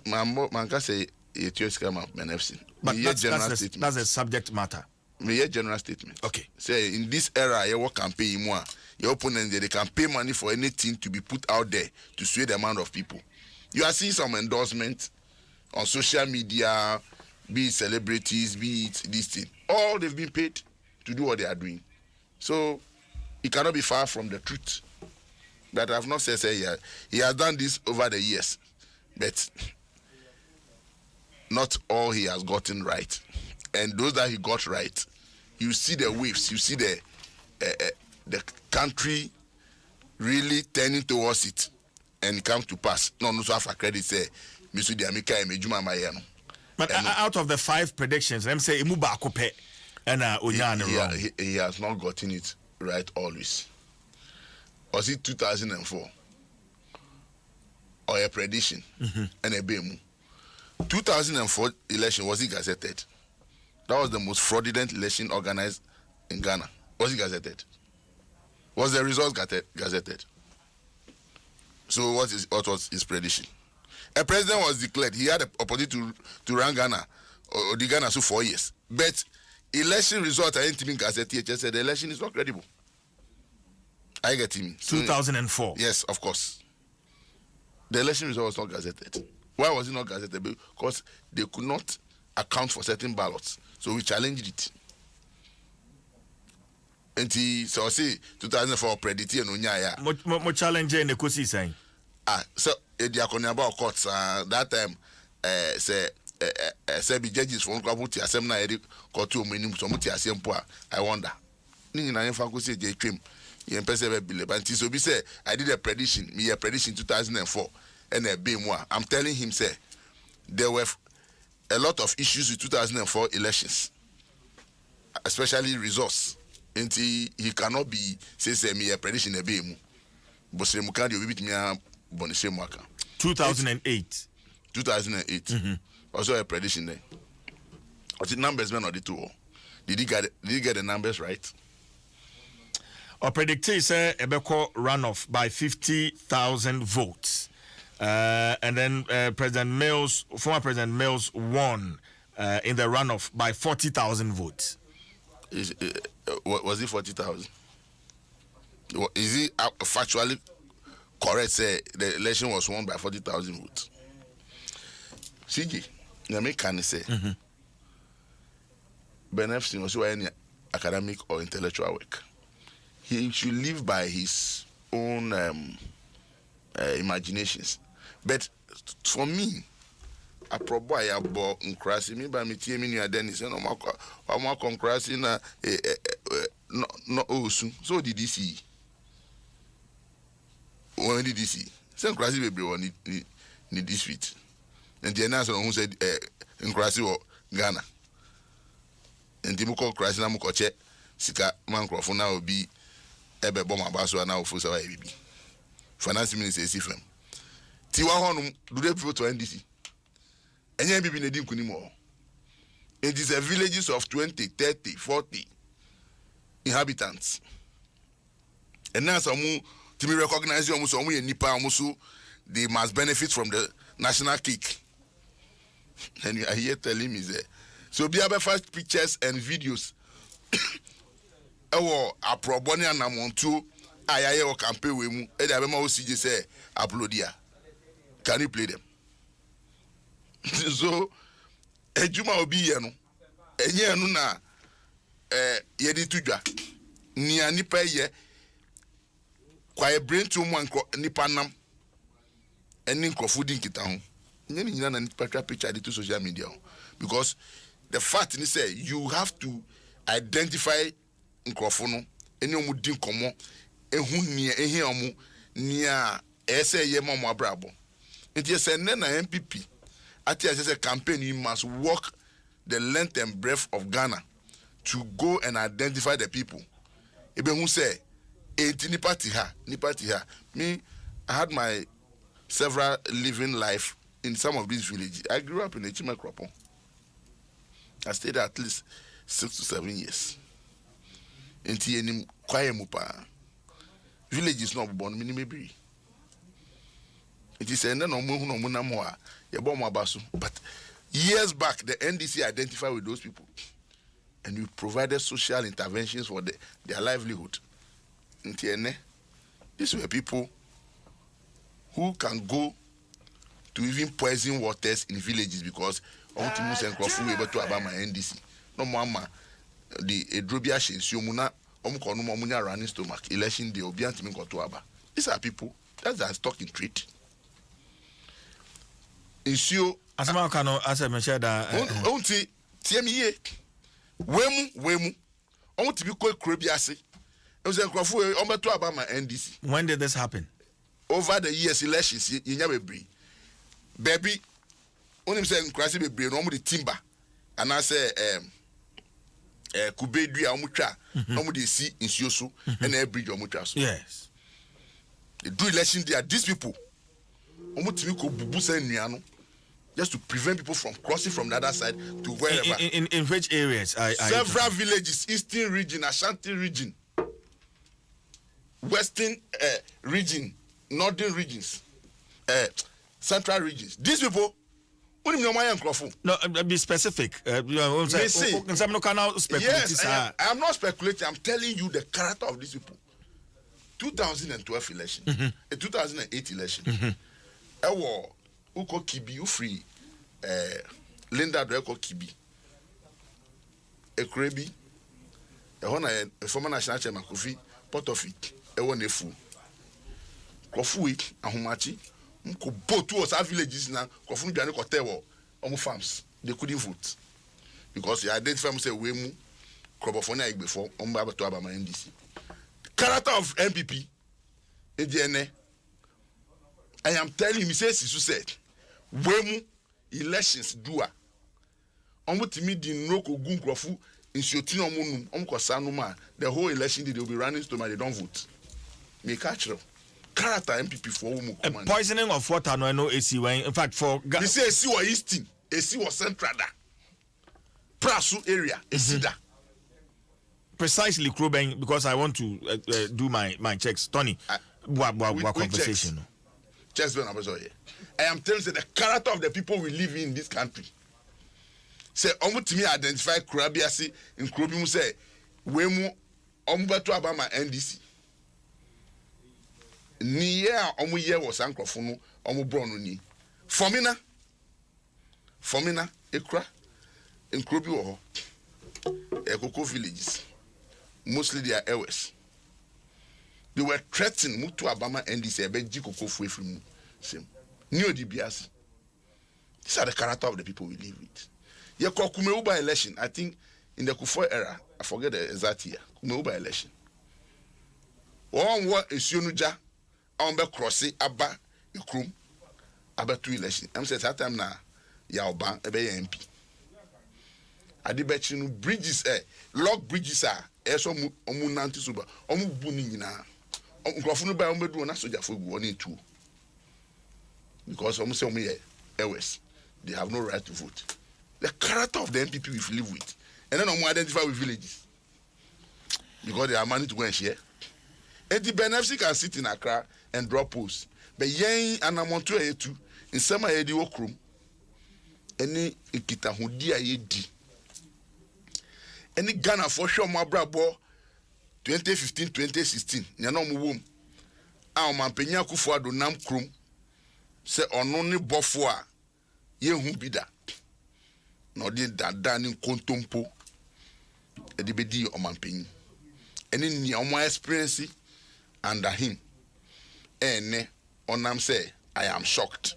can say Benefson. But that's a subject matter. My general statement. Okay. Say in this era, you can pay more. Your opponents they can pay money for anything to be put out there to sway the amount of people. You are seeing some endorsement on social media, be it celebrities, be it this thing. All they've been paid to do what they are doing. So it cannot be far from the truth. But I've not said he has done this over the years, but not all he has gotten right. And those that he got right, you see the waves, you see the country really turning towards it, and it comes to pass. No have a credit say, Mr. Diamika Mejuma Mayano. But out of the 5 predictions, let me say Imuba Kope and he has not gotten it right always. Was it 2004 or a prediction and a BEMU? 2004 election, was it gazetted? That was the most fraudulent election organized in Ghana. Was it gazetted? Was the results gazetted? So what was his prediction? A president was declared. He had the opportunity to run Ghana or the Ghana for 4 years. But election results are anything gazetted. Just said the election is not credible. I get him. 2004. Yes, of course. The election result was not gazetted. Why was it not gazetted? Because they could not account for certain ballots. So we challenged it. And so I say 2004 predict and unya mo challenge in the kosi saying. So the Akoniaba courts that time say be judges from Kwabuti Assembly na court to minimum so muti asempo I wonder. Ni na yemfa ko say je twem yempese be believe and so be say I did a prediction 2004 and a be moi. I'm telling him say there were a lot of issues with 2004 elections. especially resource. And he cannot be say me a prediction a be mu. But say mu can you bit me a bonise mwaka. 2008. 2008. Also a prediction there. But the numbers men or the two. Did he get the numbers right? Or predicted say Ebeko runoff by 50,000 votes. And then former President Mills won in the runoff by 40,000 votes. Was it 40,000? Is it factually correct? Say the election was won by 40,000 votes. CG, I can say benefits also any academic or intellectual work. He should live by his own imaginations. But for me, I probably have bought Nkrasi. Me by me tie me nua Dennis no ma Nkrasi na no osu. So did he see? When did he see? Say Nkrasi bebre won ni dispute. And the answer who said Nkrasi or Ghana. And the muko Nkrasi na muko che sika man krofo na obi ebe bom abaso na ofu so bibi. Finance minister is ifem. Tiwa honum do they vote to NDC? Enye bibi na di nkunim ho. It is a villages of 20, 30, 40 inhabitants. And now some to be recognized almost some ye nipa almost they must benefit from the national cake. And you are here telling me that. So be able first pictures and videos. Ewo aproboni anamontu ayaye o campaign we mu e da be ma o CJ say upload here. Can you play them? So ejuma obi ye no enye anu na ye di tudwa ni anipa ye kwa e brain to mu nipa nam eni nkrofo di nkita ho nye ni nyina na nipa twa picture di to social media because the fact is say you have to identify nkrofo no eni omu di nkomo ehu nia ehi omu nia ese ye ma mo abrabo nti say na MPP ati as a campaign you must walk the length and breadth of Ghana to go and identify the people ebe hu say enti nipati ha me I had my several living life in some of these villages. I grew up in a Chimakropon. I stayed there at least 6 to 7 years. In Tienim Kwayemupa. Villages not born minimum. It is a no munamoa, Yabomabasu. But years back, the NDC identified with those people. And we provided social interventions for their livelihood. In Tiene, these were people who can go to even poison waters in villages because ultimately and Crawford able to about my NDC. No mama the Edrobia Shensiomuna Omkono running stomach election day Obiantimin Kotuaba. These are people that's a stock in trade. Insio Asama Kano as I mentioned Onti TME Wemu on to be called Krebiasi. It was a Crawford to about my NDC. When did this happen? Over the years elections in Yabe baby only say Nkrasi be brain no the timber and I say kube dua omutwa no mo dey see nsuo so and na bridge omutwa so. Yes, they do election there. These people omutimi ko bubu say nua no just to prevent people from crossing from the other side to wherever. In which areas? Several villages, eastern region, Ashanti region, western region, northern regions, central regions. These people, no, be specific. Yes, I'm not speculating. I'm telling you the character of these people. 2012 election, 2008 election. Uko Kibi, free. Linda Dreko Kibi, Ekrebi, a former national chairman Kofi, Port of it, Nefu. Kofuik, Ahumachi, Mko both was our villages now, Kofu Jani Kotewo, farms. They couldn't vote. Because they identify themselves Wemu, Krobophone before, Umbaba to Abama NDC. Character of MPP, Ediene. I am telling you, Mrs. Sisu said, Wemu elections doa. Omo timi di nroko gun krofu in Shotino Munum, Kosanuma, the whole election they will be running stomach, they don't vote. Me catch them. Character MPP for whom poisoning of water, no, I know AC when in fact for you say AC was easting, AC was central da. Prasu area, AC da. Precisely, Kruben, because I want to do my checks. Tony, conversation. Checks when I was here. I am telling you the character of the people we live in this country. Say, to me identify Krabiasi in Krubimu say, Wemu Ombato Abama NDC. Niya Omuye was Ankrofuno, Omu ni. Formina, Ekra, in Krubi Ekoko villages. Mostly they are airways. They were threatening Mutu Abama NDC, Beji Koko Fue from Sim. New DBS. These are the character of the people we live with. Yeah, Kumeuba election, I think in the Kufo era, I forget the exact year, Kumeuba election. One what is Yonuja, Amber Crossy, Abba, Ukrum, Abba 2 election. I'm saying that time now, Yaoban, Ebe MP. I did bet you bridges, log bridges are, so Omunanti Suba, Omubunina, Omgrafunu by Omedu and Asoja for 1 and 2. Because almost say me airways, they have no right to vote. The character of the MPP we live with, and then identify with villages because they have money to go and share. And the benefits can sit in Accra and drop posts. But yen and Amontu too in some edi okrum. Any ikita hudia yedi. Any Ghana for sure my brabo 2015-2016. Nyano mu wom. A Mpensenpensenmu Kufuado nam krum. Se ono ne bofo a ye hu bida. No de dada ni kontompo. E de bedi Mpensenpensenmu. Any ni omo experience under him. Ene onam say I am shocked.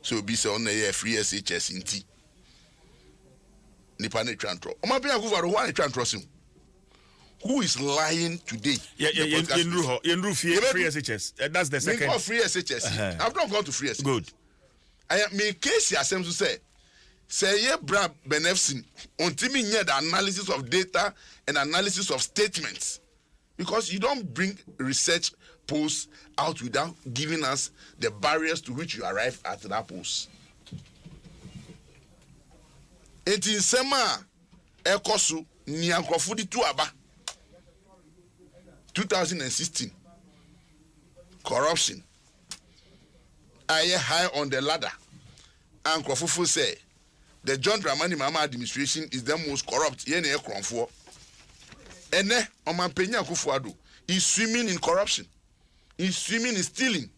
So be say on a free SHS inti. Nipa ne twantro. Mpensenpensenmu Kufuado who an twantro sim. Who is lying today? Yenru free SHS. That's the second. Free SHS. I've not gone to free SHS. Good. I am me case asem to say ye bra benefsin until me the analysis of data and analysis of statements, because you don't bring research posts out without giving us the barriers to which you arrive at that post. It is sema ekosu ni ankrofu di tu aba 2016 corruption aye high on the ladder, and Krofufu say the John Dramani Mahama administration is the most corrupt yene ekronfo. Ene Mpensenpensenmu Kufuado is swimming in corruption, is swimming in stealing.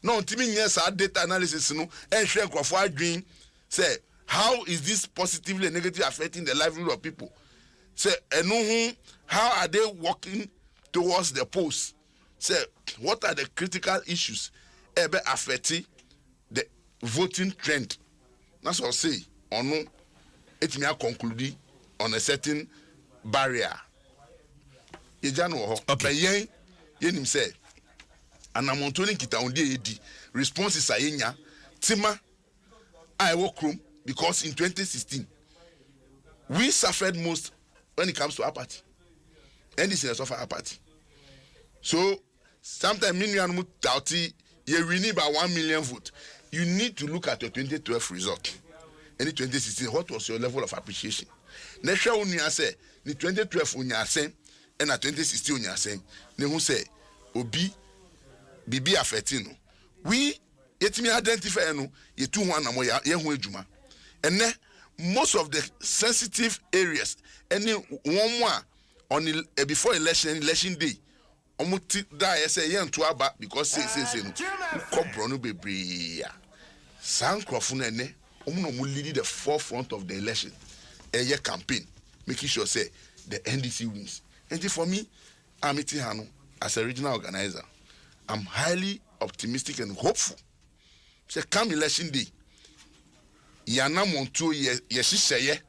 No timi yes our data analysis no and share Krofuado adwin say how is this positively and negatively affecting the livelihood of people. Say enu how are they working towards the post? Say what are the critical issues ebe affecting the voting trend? That's what I say. Ono etimi conclude on a certain barrier. Ejano ho. Okay. Yenim say anamontoni kita onde edi response is ayenya tima I work room, because in 2016 we suffered most when it comes to apathy. And this is suffer apathy. So sometimes million doughty you win by 1 million vote. You need to look at your 2012 result. And in 2016, what was your level of appreciation? Next year, when you say, in 2012, when you say, and in 2016, when you say, you say, Obi, Bibi affecting. We, it me identify no, ye 2-1 na mo ye hu adwuma. And then most of the sensitive areas, any one more on the, before election day, omuti da say yen to aba because say no kobro no bebre sankrofo na ne omu no lead the forefront of the election a campaign, making sure say the NDC wins. And for me, I'm Hano as a regional organizer, I'm highly optimistic and hopeful. Say come election day, yana montu ye shiseye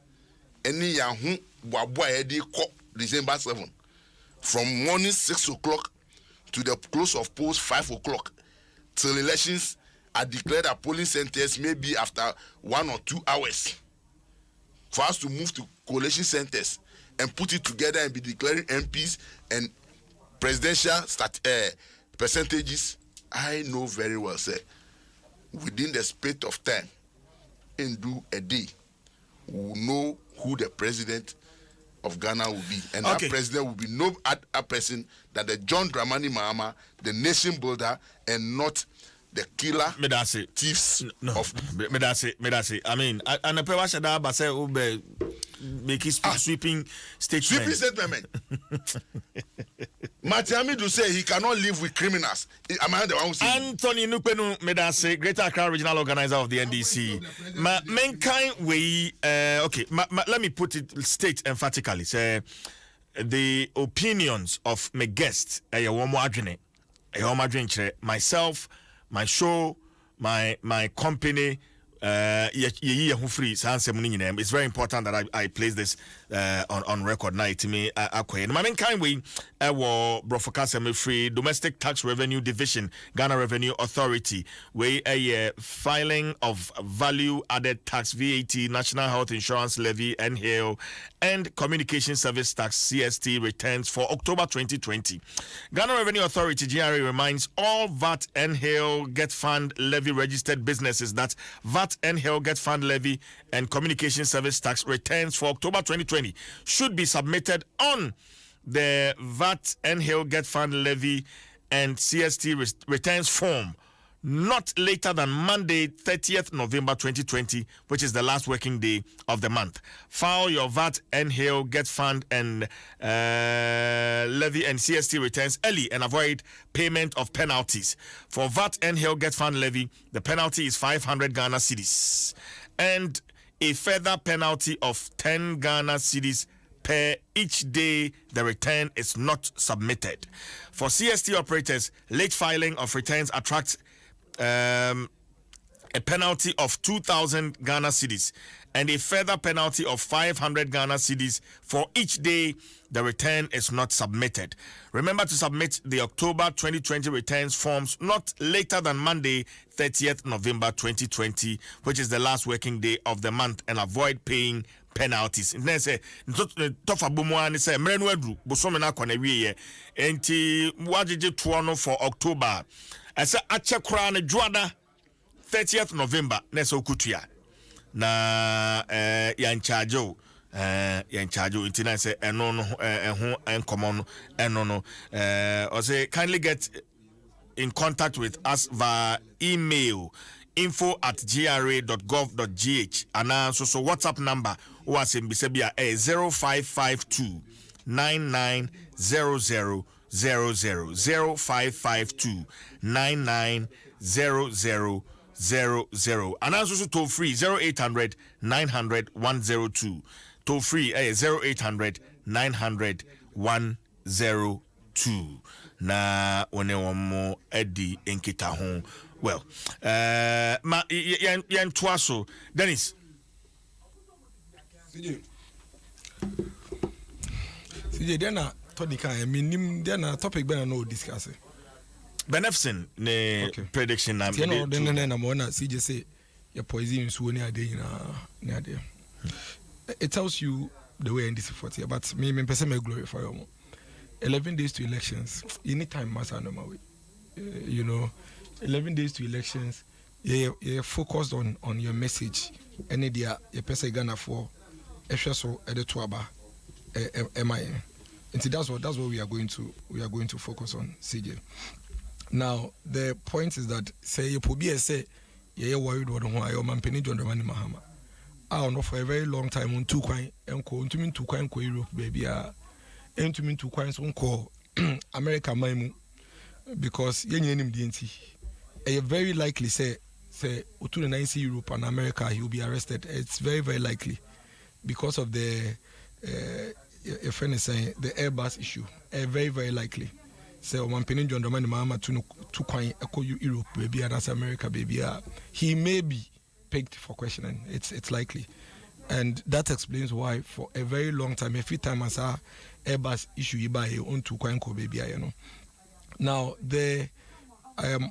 eni ya hu boabo edi ko December 7 from morning 6 o'clock to the close of polls 5 o'clock till elections are declared at polling centers maybe after 1 or 2 hours. for us to move to coalition centers and put it together and be declaring MPs and presidential percentages, I know very well, sir, within the space of time, in a day, we will know who the president of Ghana will be. And that president will be no other person than the John Dramani Mahama, the nation builder, and not the killer thieves of... I mean, and the person that say make his sweeping statement. Sweeping statement. Matiami do say he cannot live with criminals. Am I the one who say? Anthony Nupenu Medase, Greater Accra Regional Organizer of the NDC. Mankind we let me put it state emphatically. Say the opinions of my guests, myself, my show, my company. It's very important that I place this on record now. To me, kind we Brofokasem free domestic tax revenue division, Ghana Revenue Authority, we a filing of value added tax VAT, National Health Insurance Levy, NHIL, and Communication Service Tax CST returns for October 2020. Ghana Revenue Authority GRA reminds all VAT, NHIL, Get Fund Levy registered businesses that VAT, NHIL, Get Fund Levy, and Communication Service Tax returns for October 2020 should be submitted on the VAT, NHIL, Get Fund Levy, and CST returns form not later than Monday, 30th November 2020, which is the last working day of the month. File your VAT, NHIL, Get Fund, and Levy and CST returns early and avoid payment of penalties. For VAT, NHIL, Get Fund Levy, the penalty is 500 Ghana cedis and a further penalty of 10 Ghana cedis per each day the return is not submitted. For CST operators, late filing of returns attracts a penalty of 2,000 Ghana cedis and a further penalty of 500 Ghana cedis for each day the return is not submitted. Remember to submit the October 2020 returns forms not later than Monday, 30th November 2020, which is the last working day of the month, and avoid paying penalties. And then say tofa bumwani say mrenu edru bosomena kwana wiye enti wajije tuono for October. Asa ache kura ne juada 30th November nesa okutua na ya ncharge intina say eno no ho encommon eno no or say kindly get in contact with us via email info@gra.gov.gh and also WhatsApp number was in Bisebia 0552 9900 0552 990000 and also toll free 0800 900 102 toll free 0800 900 102 na one more Eddie Enkita home. Well, yan Dwaso Dennis. CJ dena Tonika, I mean, then topic better no discuss. Beneficent ne prediction na me. No, then na mo na CJ say your poison so near day na there. It tells you the way in this 40, but me person may glorify you. 11 days to elections. Any time matter no my way. 11 days to elections. You focused on your message. Any dia your person Ghana for so editwaba MIM. And that's what we are going to focus on, CJ. Now the point is that say you probably say you worried what Mpensenpensenmu John Mahama. I don't know for a very long time on 2 coin and co to mean 2 coin co Europe baby and to mean 2 coins on call America maimu because yen DNT. A very likely say Utuna 90 Europe and America he will be arrested. It's very, very likely because of the your friend is saying the Airbus issue. Very, very likely. So Mpensenpensenmu John Mahama to 2 coin echo Europe baby and as America baby he may be picked for questioning. It's likely. And that explains why for a very long time, every time I saw Airbus issue you buy your own 2 coin co baby, Now the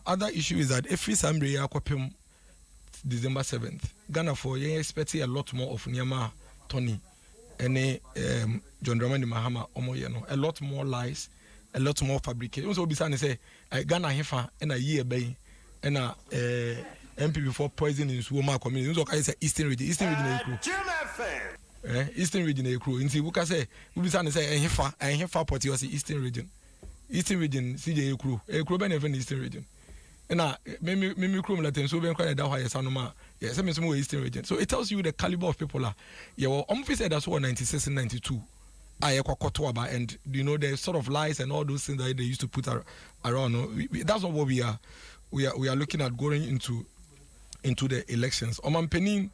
other issue is that every Sunday December 7th, Ghana for expecting a lot more of Nyama attorney any John Dramani Mahama omo a lot more lies, a lot more fabrication. So Bisani say Ghana hefa and a year bay and a MP before poison in Swoma community. So I say Eastern region Eastern region crew. In Sibuka say Bisani say hefa party was the Eastern region CJ crew benefit Eastern region. And me crew Latin so ben kwada da sanoma. Yes, I'm from Eastern region. So it tells you the caliber of people are. Yeah, well, said that's what 96 and 92. And you know the sort of lies and all those things that they used to put around. That's not what we are. We are looking at going into the elections. Omanpenin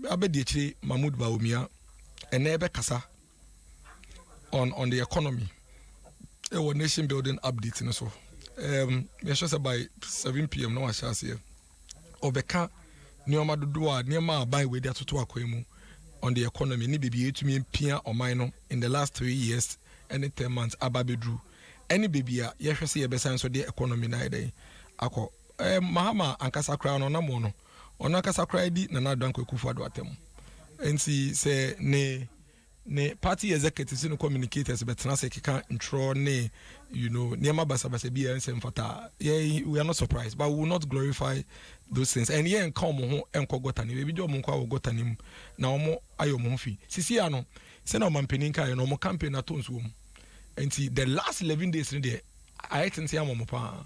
Abediche Mahmoud Baumia and Nebe Kasa on the economy. Our nation building updates and so. I shall say by 7 p.m. no I shall say. Obeka Nioma Dudua Niama by way there to Akwemu on the economy. Ni baby to me Pia or Mino in the last 3 years and 10 months Ababedru. Any baby ya shall see a besan so the economy na day. Ako Mahama Ankasa crown on Namono. On Ankasa cry na na danko kufa do atem. NC say ne party executives no communicators but na say keka intro ne you know niama basa bia nsem fata. Yeah, we are not surprised but we will not glorify those things. And yeah nka omo ho enko gotani we bi do omo kwa gotani mu na omo ayo mo fi sisi ano se na omampeni nka no omo campaign na tonso mu. Enti the last 11 days in there I think say amomo pa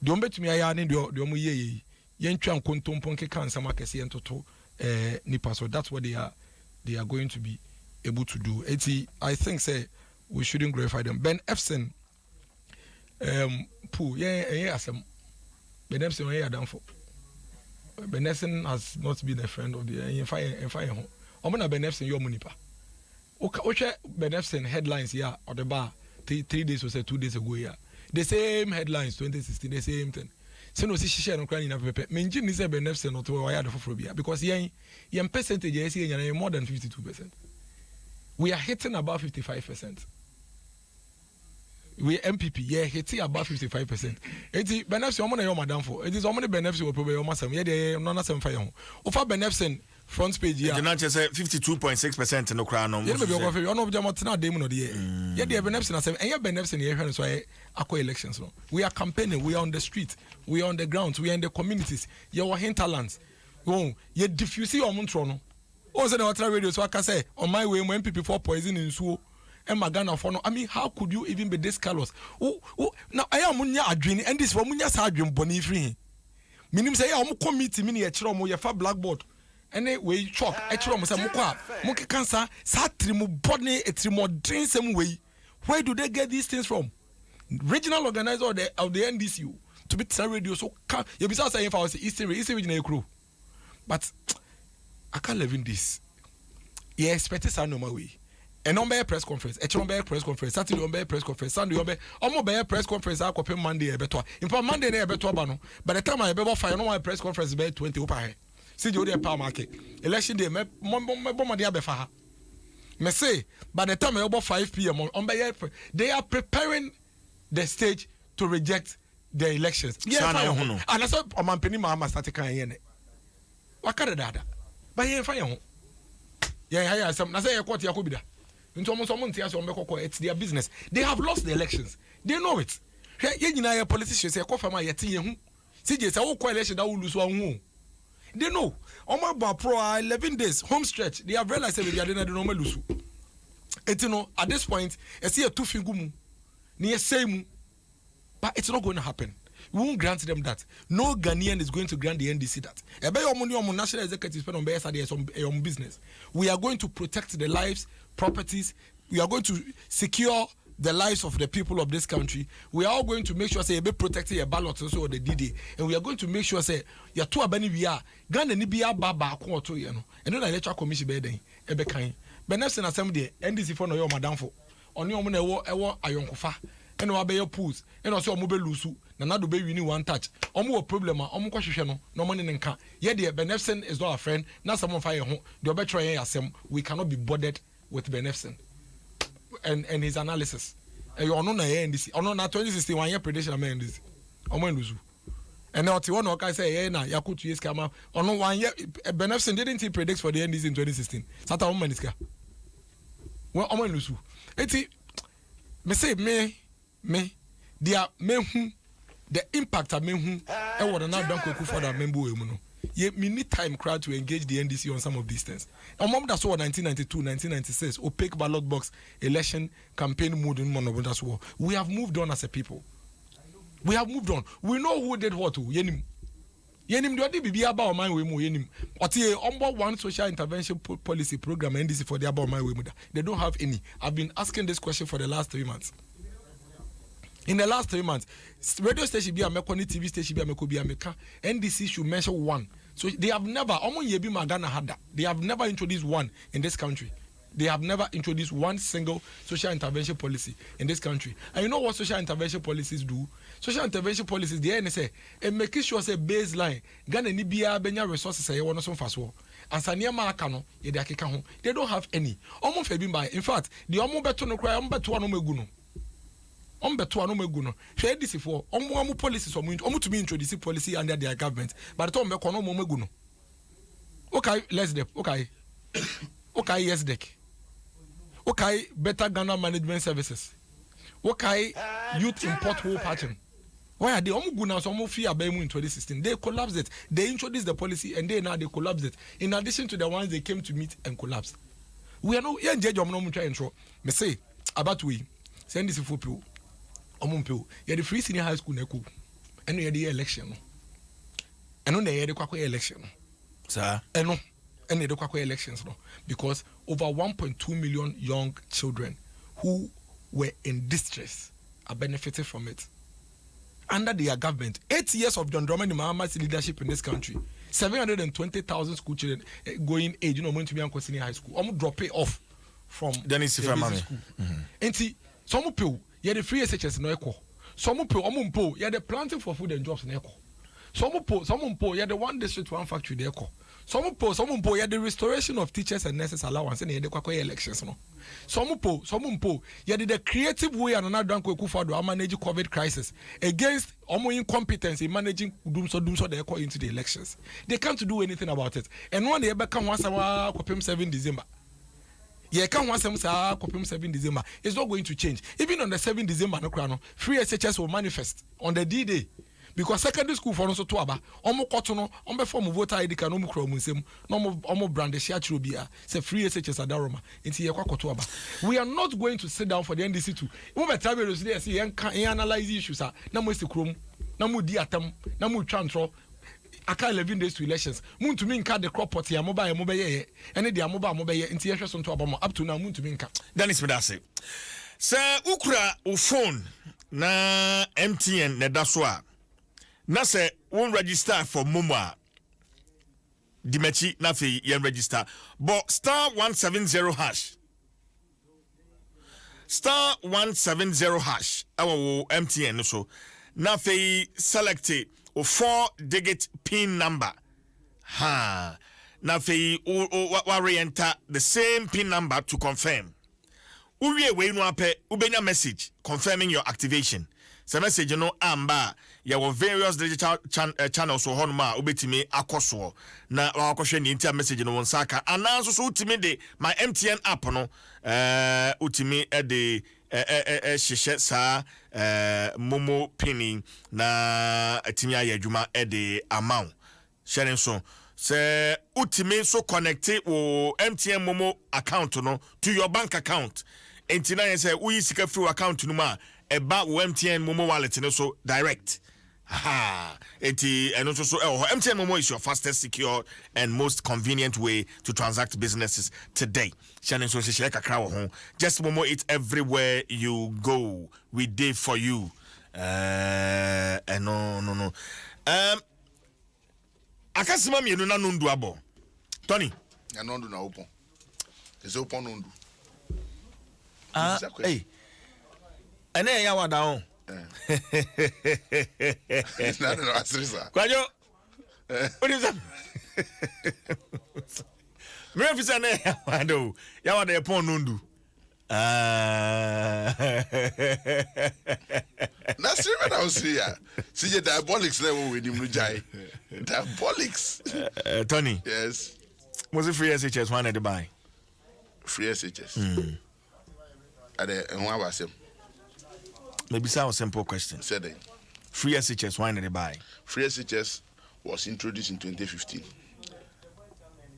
de omo betumi aya ne de omo ye yentwa nkontompo nkeka nsama kese entoto nipa. So that's what they are going to be able to do. I think say we shouldn't glorify them. Ben Efsen Pooh, asem. Ben Efsen done for. Ben Efsen has not been a friend of the fire home. Omana Ben Efsen your munipa. Okay, Ben Efsen headlines here or the bar 3 days or say 2 days ago here. The same headlines 2016, the same thing. So no see no crying in a paper. Menjin is a Ben Efsen not to wire for because yen percentage is more than 52%. We are hitting about 55%. We MPP, hitting about 55%. It's benefits on your madam for. It is only benefits will probably almost some. Yeah, no, some fire. Offer benefits front page. Yeah, the not say 52.6% in the crown. Yeah, maybe one of them are not demon of the year. Yeah, the benefits and your benefits in the area. So I elections. We are campaigning. We are on the street. We are on the grounds. We are in the communities. You are hinterlands. Oh, you diffuse your montrono. Also, the water radio, so I can say on my way when people for poison in so and Magana for no. I mean, how could you even be this callous? Oh, now I am Munya Adrin and this Munya Sergeant Bonifree. Minim say, I'm committee mini a chromo, your fab blackboard. Anyway, chalk, a chromo, some monkey cancer, satrimu body, a trimo drain some way. Where do they get these things from? Regional organizer of the NDCU to be radio, so you be saying if I was Eastern regional crew. But I can't live in this. Yeah, expect it no my way. And on by press conference, press conference, Saturday on press conference, Sunday on by press conference, I copy Monday a better. In fact, Monday a better bano. By the time I ever find no press conference by 20 upper. See you there power market. Election day, my bomb dia befaha. Me say by the time about 5 p.m. on by they are preparing the stage to reject the elections. Yeah, and that's what Omampeni Mahama started crying. What kind of data? But here fire. Yeah, some. I say a quarter yakubida. Into almost someone tells you it's their business. They have lost the elections. They know it. Yeah, politicians say coffee my yeti. See, just a coalition that will lose one. They know. Omar Pro 11 days home stretch. They have realized that they are not normal lose. It's at this point, I see a 2 fingumu near same, but it's not going to happen. We won't grant them that. No Ghanaian is going to grant the NDC that. National executive spend on BSID business. We are going to protect the lives, properties. We are going to secure the lives of the people of this country. We are all going to make sure say be protecting your ballot also the DD, and we are going to make sure say ya two abani we are Ghana ni biya baba ko to you know. And then electoral commission be den e be kan. Benefits assembly NDC for no your madam for. Oni omo na ewo ayonkofa. And we be pools. And also omo be lusu. Na do be winning one touch. Omo problem omo kwahwehwe no. No money nka. Ye de Benefits is not a friend. Na someone fire ho. The obe try asem. We cannot be bothered with Benefits. And his analysis. You know na NDC. Ono na 2016 1 year prediction am NDC. Omo lusu. And now to one okay say yeah na yakutu yes kama ono 1 year Beneficent didn't he predict for the NDC in 2016 sata woman iska wo omo lusu eti me say me dia mehu the impact of mehu e wo na don koku for that member we mu no ye me need time crowd to engage the NDC on some of these things omom that so 1992 1996 opaque ballot box election campaign mood in mono that's war we have moved on as a people. We have moved on. We know who did what to. Yenim do adi bibi aba o man we mu yenim. Otie ombo one social intervention policy program NDC for the aba o man we mu da. They don't have any. I've been asking this question for the last 3 months. In the last 3 months, radio station be amekoni, TV station be ameko be ameka. NDC should mention one. So they have never omo yebi magana hada. They have never introduced one in this country. They have never introduced one single social intervention policy in this country. And you know what social intervention policies do? Social intervention policies, the NSA, and making sure say baseline, Ghana ni biya benya resources say one so fast war. And Sania Makano, they don't have any. Almost by in fact, the omo beto no cry, beto no meguno. Beto no meguno. Share this for omo policies omo to be introduce policy under their government. But the omo bekono mo meguno. Okay, let's dep. Okay, yes deck. Okay, better Ghana management services. Okay, youth import whole pattern. Why are they almost free in 2016? They collapsed it. They introduced the policy and they collapsed it. In addition to the ones they came to meet and collapsed. We are no judge of no try intro. Me say about we send this for people. You the free senior high school neku. And you the election. And on the election. Sir. And the elections no, because over 1.2 million young children who were in distress are benefiting from it under their government. 8 years of John Dramani Mahama's leadership in this country, 720,000 school children going age, going to be on senior high school. Drop it off from the school. And see, some people the free SHS no equal. Some people the planting for food and jobs no equal. Some people the one district one factory they equal. Some people the restoration of teachers and nurses allowance and the elections no. Some people the creative way and another done to manage COVID crisis against incompetence in managing doom so they call into the elections. They can't do anything about it. And one they become once a 7 December. Yeah, can once a 7 December. It's not going to change. Even on the 7 December no crown, free SHS will manifest on the D-Day. Because secondary school for us to aba omo kotono omo form voter ID can omo kro munsem no omo brand share chirobia say free SHS adaroma nti ye kwakoto aba. We are not going to sit down for the NDC to we better be see analyze issues na mo se krom na mo di atam na mo twantro aka 11 days to elections muntu mi nka the crop pot ya mo ba ye ene de amoba mo be ye nti ye hwe so nto aba mo up to now muntu mi nka. Dennis Medase say ukura o phone na MTN ne da so a na se won register for Momo Dimechi na fe yen register but star 170 hash star 170 hash our MTN so na fe select o 4-digit pin number na fe o enter the same pin number to confirm uwie we no ape ubenya message confirming your activation. The message no amba ya were various digital channels so honma ubetimi akoso na wakoshe ni inter message no wonsaka ananso so utimi de my MTN app no utimi de shishe sa momo pinning na atimi ayadwuma de amount sharing so se utimi so connect o MTN momo account no to your bank account entina yen say uyi sika free account no ma about MTN Momo wallet so direct. And also MTN Momo is your fastest, secure, and most convenient way to transact businesses today. Just Momo it everywhere you go. We did for you. No. Akasima mi na nundu abo. Tony. Ya nundu na open. Is open nundu. Hey. Ene ya wada on. Na no asrisa. Kwajo. What is that? Me fi say na ya wada ya wada e pon nundu. That's true. When I was here, see the diabolics level with him, Jai. Diabolics. Tony. Yes. Was it free SHS one at the buy? Free SHS. At the one was him. Maybe sound simple question. Said it. Free SHS one at the buy. Free SHS was introduced in 2015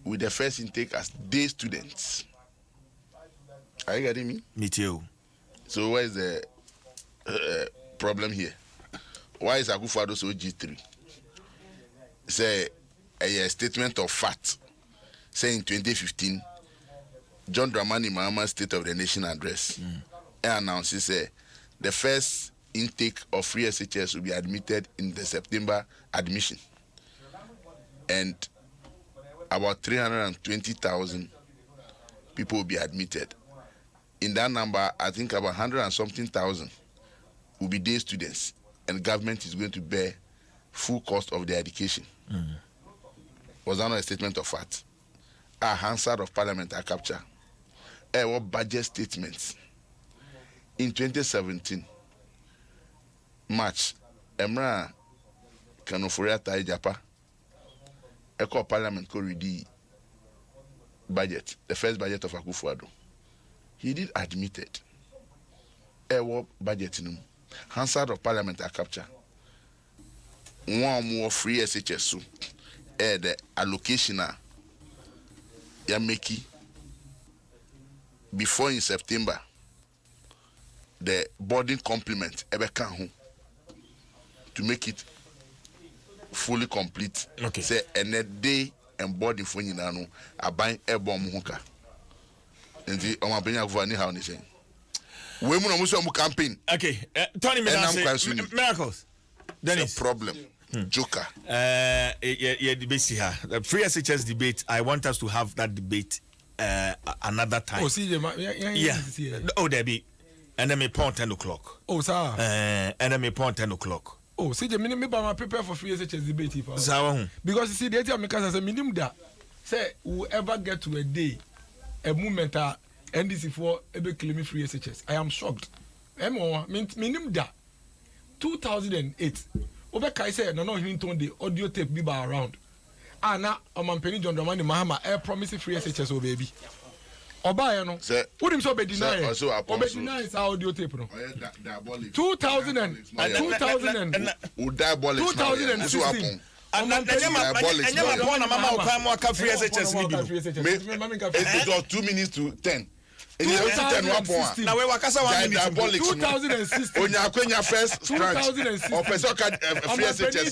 with the first intake as day students. Are you getting me? Me too. So where is the problem here? Why is Akufo-Addo so G3? Say a statement of fact. Say in 2015, John Dramani Mahama's State of the Nation address announces the first intake of free SHS will be admitted in the September admission, and about 320,000 people will be admitted. In that number, I think about 100 and something thousand will be day students, and government is going to bear full cost of their education. Was that not a statement of fact? A Hansard of Parliament I capture. What budget statements in 2017 March, Emra Kanoforia Tai Japa, Eco Parliament could read the budget, the first budget of Akufo-Addo. He did admit it. What budget in Hansard of Parliament I capture. One more free SHS, the allocation Yameki before in September. The boarding complement Ebeka to make it fully complete. Okay. Say a day and boarding for you now. I buy a bomb hooker. And the Omabenya Vani how anything. Women are Muslim campaign. Okay, Tony Miracles. Dennis. Problem. Joker. Yeah, debate here. The free SHS debate. I want us to have that debate another time. Oh, see, yeah. Oh, there be. And then me point 10 o'clock. Oh, sir. And then me point 10 o'clock. Oh, see, the minimum I prepare for free SHS debate. So, because you see, the idea because as a minimum that say whoever get to a day, a moment NDC for ebe claim free SHS. I am shocked. Minimum that 2008. Over Kai said no hinton the audio tape be around. Now Mpensenpensenmu John Dramani Mahama promise free SHS o baby. Oba no. What him so be deny? Obe deny audio tape no. 2000 and 2016. And then free SHS it was 2 minutes to 10. Now we wakasa 1 minute. 2016. Onya first tranche. 2016. Or person free SHS.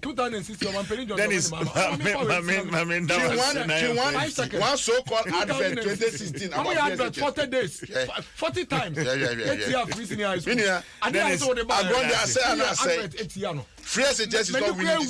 2016. Dennis, one so-called advert 2016. How many advert 40 days? 40 times. Free SHS is not winning.